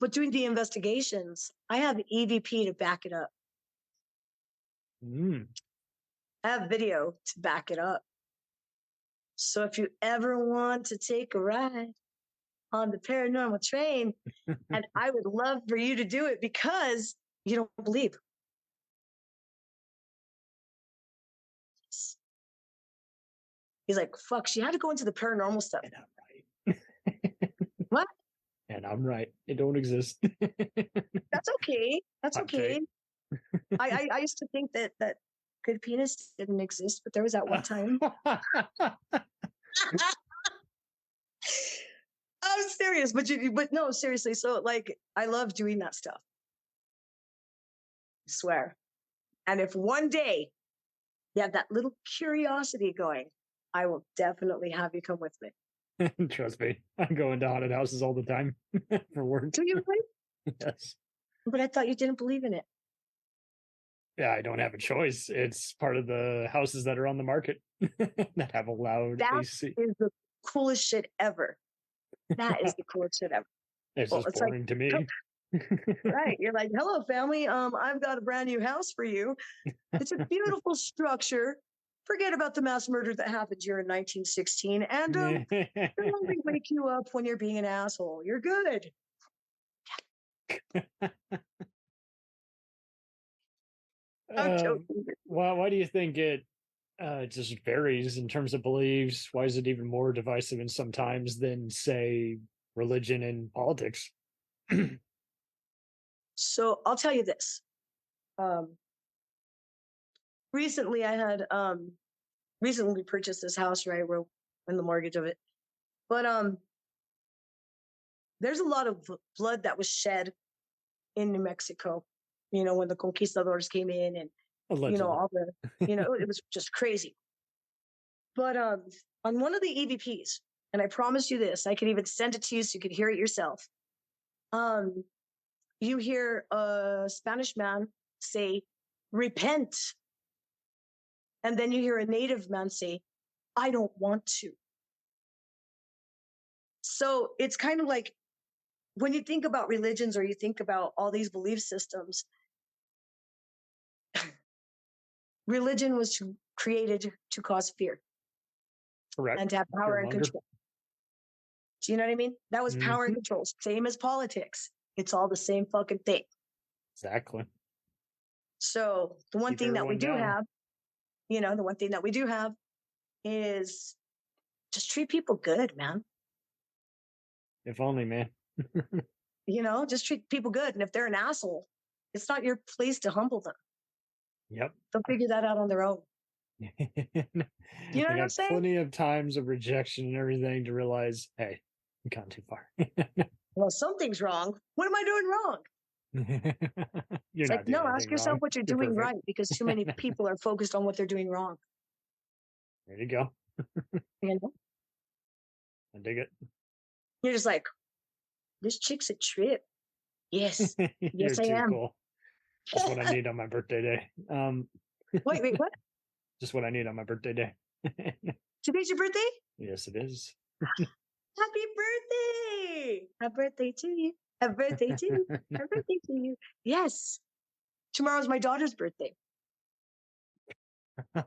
But doing the investigations, I have EVP to back it up. Mm. I have video to back it up. So if you ever want to take a ride on the paranormal train, and I would love for you to do it because you don't believe. He's like, fuck, she had to go into the paranormal stuff. And I'm right. What? And I'm right. It don't exist. That's okay. That's Hot okay. take. I used to think that good penis didn't exist, but there was that one time. I'm serious, but no, seriously. So like, I love doing that stuff. I swear. And if one day you have that little curiosity going, I will definitely have you come with me. Trust me, I go into haunted houses all the time for work. Do you really? Yes. But I thought you didn't believe in it. Yeah, I don't have a choice. It's part of the houses that are on the market that have a loud That AC. is the coolest shit ever. That is the coolest shit ever. It's Well, just it's boring like, to me. right. You're like, hello, family. I've got a brand new house for you. It's a beautiful structure. Forget about the mass murder that happened here in 1916. And they'll only wake you up when you're being an asshole. You're good. I'm joking. Why do you think it just varies in terms of beliefs? Why is it even more divisive in sometimes than, say, religion and politics? So I'll tell you this. Recently I had recently purchased this house, right? We're in the mortgage of it. But there's a lot of blood that was shed in New Mexico, you know, when the conquistadors came in and Allegedly. you know, all the, you know, it was just crazy. But on one of the EVPs, and I promise you this, I could even send it to you so you could hear it yourself. You hear a Spanish man say, repent. And then you hear a native man say, I don't want to. So it's kind of like when you think about religions or you think about all these belief systems, religion was created to cause fear. Correct. And to have power and control. Do you know what I mean? That was power and control. Same as politics. It's all the same fucking thing. Exactly. So the one thing that we do have, you know, the one thing that we do have is just treat people good, man. If only, man. You know, just treat people good. And if they're an asshole, it's not your place to humble them. Yep. They'll figure that out on their own. You know what I'm saying? Plenty of times of rejection and everything to realize, hey, you've gone too far. Well, something's wrong. What am I doing wrong? You're it's not like, no, ask yourself wrong. what you're doing right, because too many people are focused on what they're doing wrong. There you go. You know? I dig it. You're just like, this chick's a trip. Yes. Yes, I too am. Cool. That's what I need on my birthday day. Wait, what? Just what I need on my birthday day. Today's your birthday? Yes, it is. Happy birthday! Happy birthday to you. Happy birthday to you. Happy birthday to you. Yes. Tomorrow's my daughter's birthday.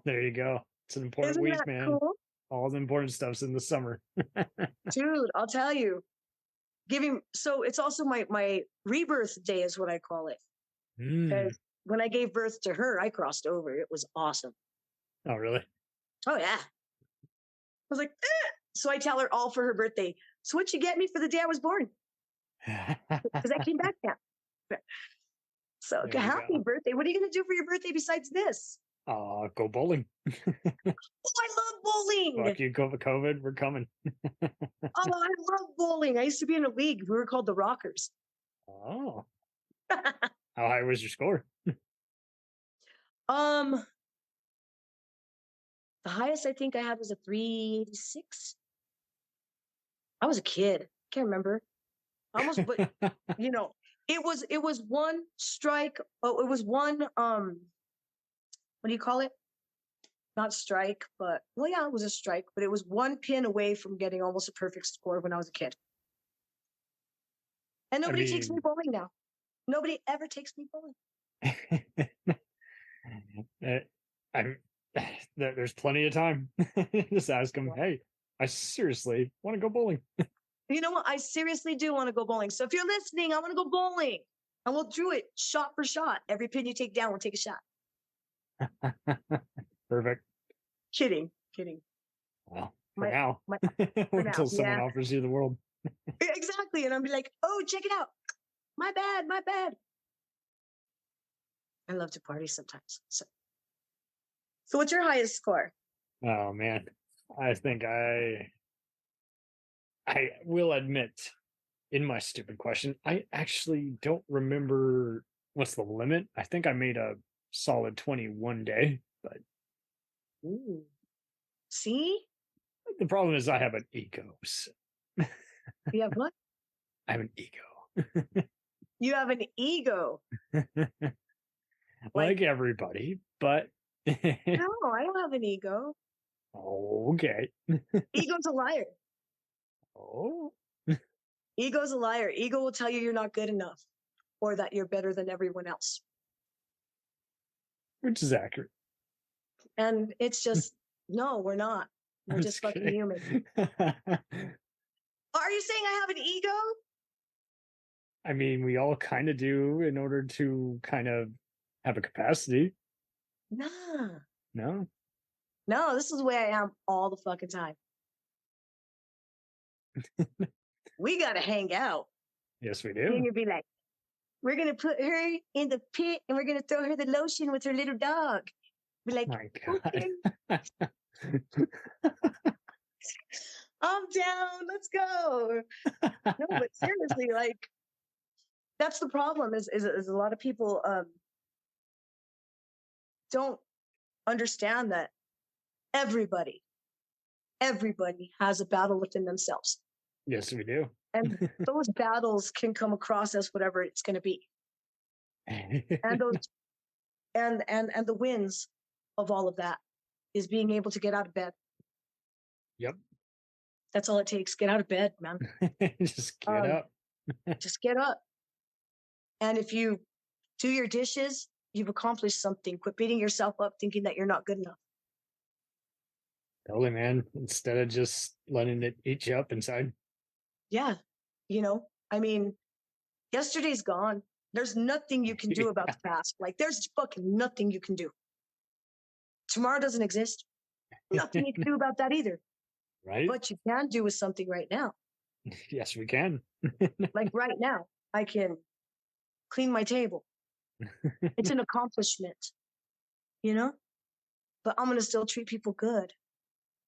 There you go. It's an important Isn't week, that man. cool? All the important stuff's in the summer. Dude, I'll tell you. So it's also my rebirth day is what I call it. Because when I gave birth to her, I crossed over. It was awesome. Oh, really? Oh, yeah. I was like, eh. So I tell her all for her birthday. So what'd you get me for the day I was born? Because I came back now. So happy birthday. What are you going to do for your birthday besides this? Go bowling. Oh, I love bowling. Fuck you, COVID. We're coming. Oh, I love bowling. I used to be in a league. We were called the Rockers. Oh. How high was your score? The highest I think I had was a 386. I was a kid. Can't remember. Almost, but you know, it was one strike. Oh, it was one. What do you call it? Not strike, but well, yeah, it was a strike. But it was one pin away from getting almost a perfect score when I was a kid. And nobody takes me bowling now. Nobody ever takes me bowling. There's plenty of time. Just ask them, hey, I seriously want to go bowling. You know what? I seriously do want to go bowling. So if you're listening, I want to go bowling. And we'll do it shot for shot. Every pin you take down, we'll take a shot. Perfect. Kidding. Well, for now. Until someone offers you the world. Exactly. And I'll be like, oh, check it out. My bad. I love to party sometimes. So So what's your highest score? Oh man, I think I will admit, in my stupid question, I actually don't remember what's the limit. I think I made a solid 20 one day, but Ooh. See? the problem is I have an ego. So You have what? I have an ego. You have an ego. Like everybody, but No, I don't have an ego. okay. Ego's a liar. Oh, Ego's a liar. Ego will tell you you're not good enough or that you're better than everyone else. which is accurate. And it's just, no, we're not. We're I'm just fucking kidding. human. Are you saying I have an ego? I mean, we all kind of do in order to kind of have a capacity. Nah. No? No, this is the way I am all the fucking time. We gotta hang out. Yes, we And do. you'd be like, we're gonna put her in the pit and we're gonna throw her the lotion with her little dog. Be like, My God. okay, I'm down. Let's go. No, but seriously, like, that's the problem. Is a lot of people don't understand that everybody has a battle within themselves, Yes, we do. and those battles can come across as whatever it's going to be, and those and the wins of all of that is being able to get out of bed. Yep. That's all it takes. Get out of bed, man. Just get up. Just get up. And if you do your dishes, you've accomplished something. Quit beating yourself up thinking that you're not good enough. Totally, man. Instead of just letting it eat you up inside. Yeah. You know, I mean, yesterday's gone. There's nothing you can do about the past. Like, there's fucking nothing you can do. Tomorrow doesn't exist. Nothing you can do about that either. Right? But you can do with something right now. Yes, we can. Like right now, I can clean my table. It's an accomplishment, you know? But I'm going to still treat people good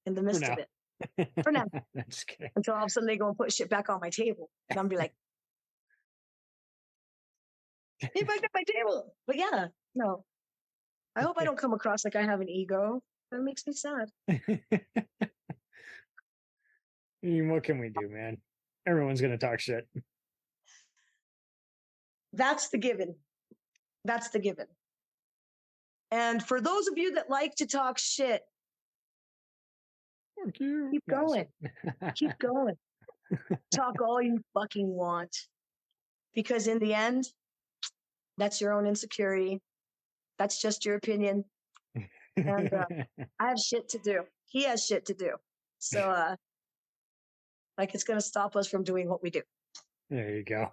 in the midst of it. For now. I'm just kidding. Until all of a sudden they go and put shit back on my table. And I'm be like, hey, back at my table. But yeah, no. I hope I don't come across like I have an ego. That makes me sad. I mean, what can we do, man? Everyone's going to talk shit. That's the given. That's the given. And for those of you that like to talk shit, Fuck you. keep going. Keep going. Talk all you fucking want. Because in the end, that's your own insecurity. That's just your opinion. And I have shit to do. He has shit to do. So, like, it's going to stop us from doing what we do. There you go.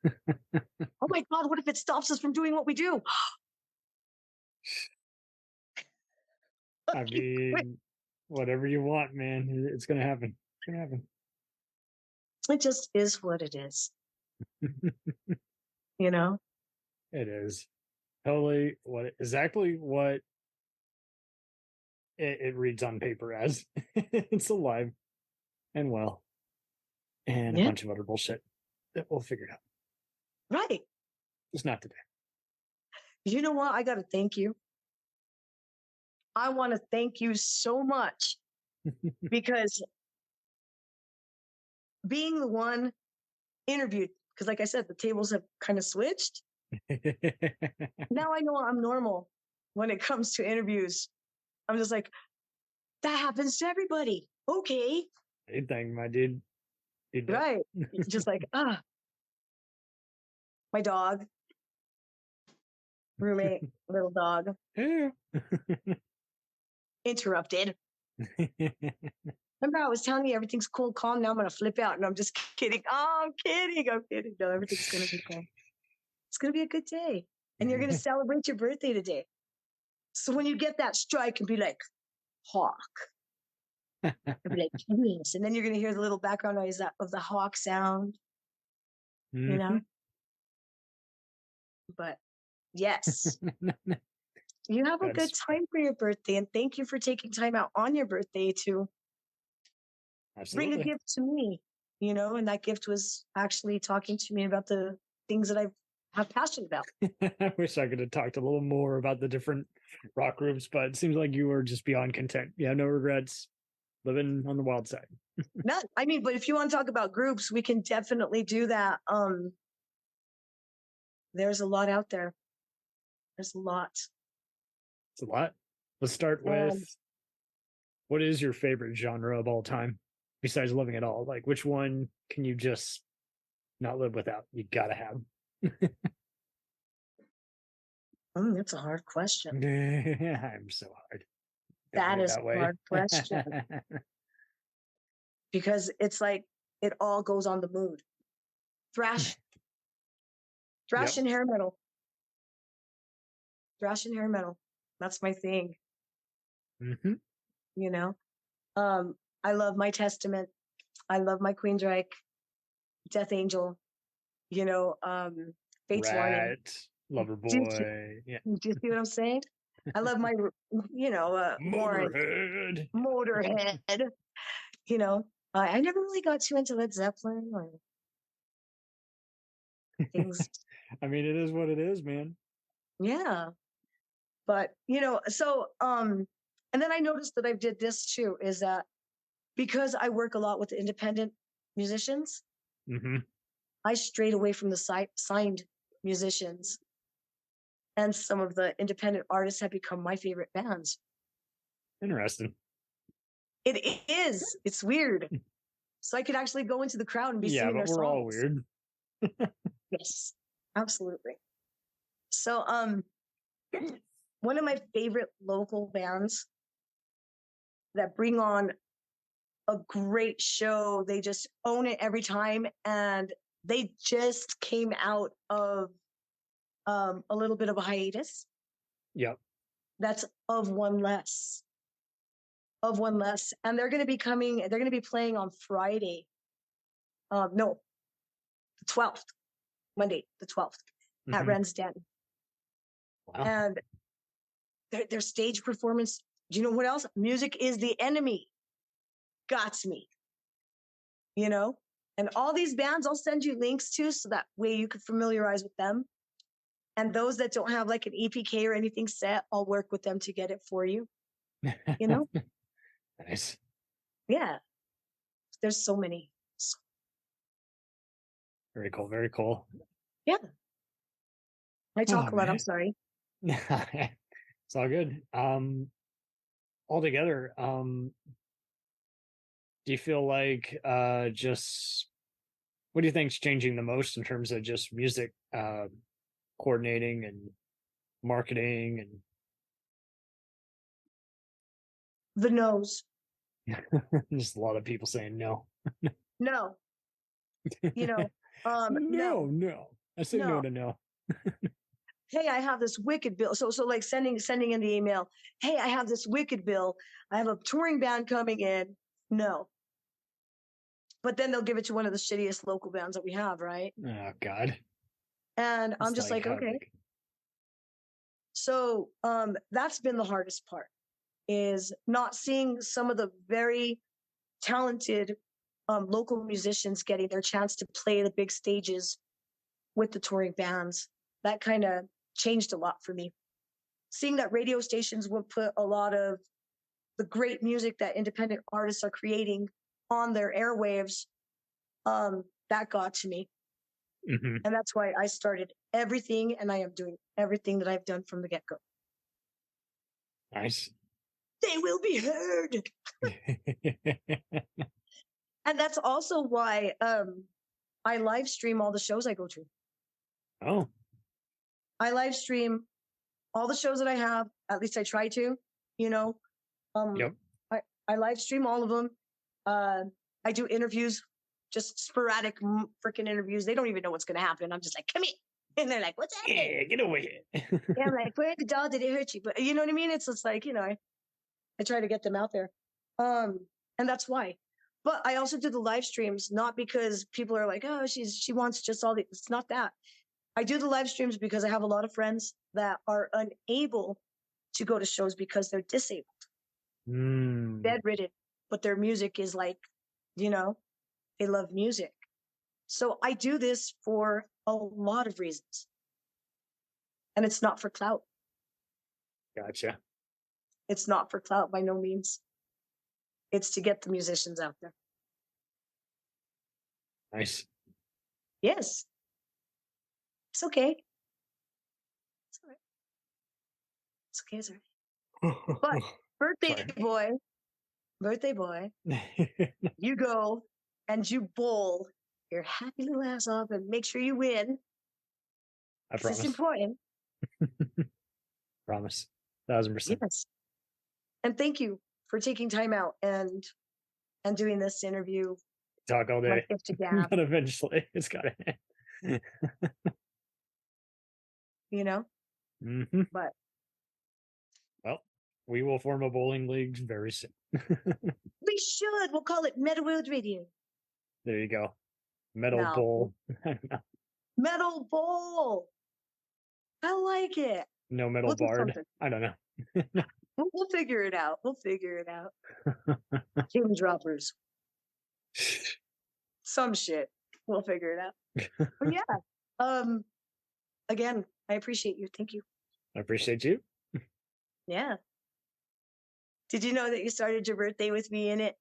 Oh my God, what if it stops us from doing what we do? I mean, whatever you want, man. It's going to happen. It's going to happen. It just is what it is. You know? It is. Totally exactly what it reads on paper as. It's alive and well. And a bunch of other bullshit that we'll figure it out. Right. Just not today. You know what? I got to thank you. I want to thank you so much because being the one interviewed, because like I said, the tables have kind of switched. Now I know I'm normal when it comes to interviews. I'm just like, that happens to everybody. Okay. Hey, thing, my dude. Right. Just like, my dog, roommate, little dog. Interrupted. Remember, I was telling you everything's cool, calm. Now I'm going to flip out, and I'm just kidding. Oh, I'm kidding. I'm kidding. No, everything's going to be cool. It's going to be a good day. And you're going to celebrate your birthday today. So when you get that strike and be like, Hawk. I'll be like, yes. And then you're going to hear the little background noise of the hawk sound. You know? But yes. You have a good That's time for your birthday, and thank you for taking time out on your birthday to bring a absolutely. gift to me, and that gift was actually talking to me about the things that I have passion about. I wish I could have talked a little more about the different rock groups, but it seems like you were just beyond content. You have no regrets, living on the wild side. None. I mean, but if you want to talk about groups, we can definitely do that. There's a lot out there. There's a lot. It's a lot. Let's start with what is your favorite genre of all time besides living it all? Like, which one can you just not live without? You gotta have. That's a hard question. I'm so hard. That is that a way. hard question. Because it's like it all goes on the mood. Thrash Yep. and hair metal. Thrash and hair metal. That's my thing. Mm-hmm. I love my Testament. I love my Queensryche, Death Angel. Fates Warning. Rat, Lover Do you- Boy. Yeah. Do you see what I'm saying? I love my, Motorhead. Motorhead. I never really got too into Led Zeppelin or things. I mean, it is what it is, man. Yeah. But, and then I noticed that I did this too, is that because I work a lot with independent musicians, Mm-hmm. I strayed away from the signed musicians. And some of the independent artists have become my favorite bands. Interesting. It is. It's weird. So I could actually go into the crowd and be Yeah, singing but their we're songs. all weird. Yes, absolutely. So, one of my favorite local bands that bring on a great show. They just own it every time, and they just came out of a little bit of a hiatus. Yep. That's Of One Less. Of One Less, and they're going to be coming. They're going to be playing on Friday. No, the 12th, Monday, the 12th, at Ren's Den. Wow. And their stage performance. Do you know what else? Music is the enemy. Got me. And all these bands, I'll send you links to, so that way you can familiarize with them. And those that don't have like an EPK or anything set, I'll work with them to get it for you. Nice. Yeah. There's so many. Very cool. Very cool. Yeah. I talk a lot. Man. I'm sorry. It's all good. Altogether, do you feel like just what do you think's changing the most in terms of just music coordinating and marketing and The no's. just a lot of people saying no. No. No. No. I say no to no. Hey, I have this wicked bill. So like sending in the email. Hey, I have this wicked bill. I have a touring band coming in. No. But then they'll give it to one of the shittiest local bands that we have, right? Oh God. And I'm just like, okay. So that's been the hardest part, is not seeing some of the very talented local musicians getting their chance to play the big stages with the touring bands. That kind of changed a lot for me. Seeing that radio stations would put a lot of the great music that independent artists are creating on their airwaves, that got to me. Mm-hmm. And that's why I started everything, and I am doing everything that I've done from the get-go. Nice. They will be heard. And that's also why I live stream all the shows I go to. Oh. I live stream all the shows that I have. At least I try to, Yep. I live stream all of them. I do interviews, just sporadic freaking interviews. They don't even know what's going to happen. I'm just like, come here. And they're like, what's happening? Yeah, get away. Yeah, I'm like, where the dog did it hurt you? But you know what I mean? It's just like, I try to get them out there. And that's why. But I also do the live streams, not because people are like, oh, she wants just all the, it's not that. I do the live streams because I have a lot of friends that are unable to go to shows because they're disabled, bedridden, but their music is like, you know, they love music. So I do this for a lot of reasons. And it's not for clout. Gotcha. It's not for clout by no means. It's to get the musicians out there. Nice. Yes. It's okay. It's all right. It's okay. It's all right. But birthday boy, you go and you bowl your happy little ass off and make sure you win. I promise. It's important. Promise. 1,000%. Yes. And thank you for taking time out and doing this interview. Talk all day. But eventually it's got to you know? Mm-hmm. But well, we will form a bowling league very soon. We should. We'll call it Metal World Radio. There you go. Metal Bowl. Metal Bowl. I like it. No metal bard. I don't know. We'll figure it out. King droppers. Some shit. We'll figure it out. But yeah. Again, I appreciate you. Thank you. I appreciate you. Yeah. Did you know that you started your birthday with me in it?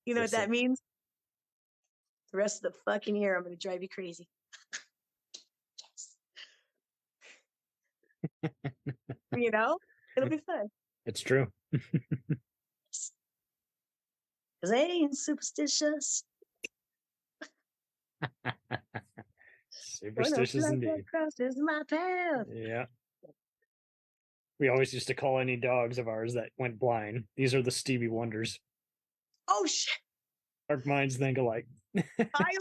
You know what that means? The rest of the fucking year, I'm going to drive you crazy. You know? It'll be fun. It's true. Because I ain't superstitious. Superstitious indeed. Crosses my path. Yeah. We always used to call any dogs of ours that went blind. These are the Stevie Wonders. Oh, shit. Our minds think alike. I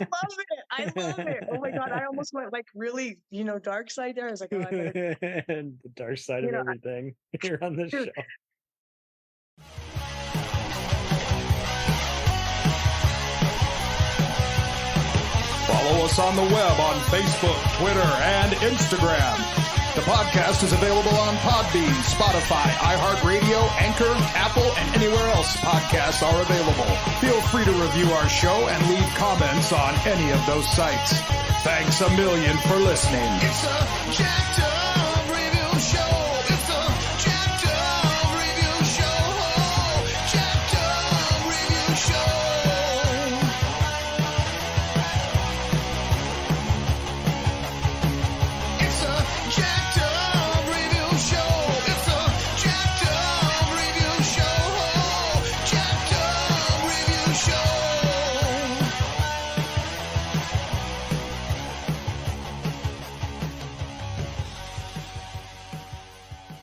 love it. Oh my God. I almost went like really, dark side there. I was like, oh, I better. And the dark side of everything here on this show. Follow us on the web on Facebook, Twitter, and Instagram. The podcast is available on Podbean, Spotify, iHeartRadio, Anchor, Apple, and anywhere else podcasts are available. Feel free to review our show and leave comments on any of those sites. Thanks a million for listening. It's a jacked up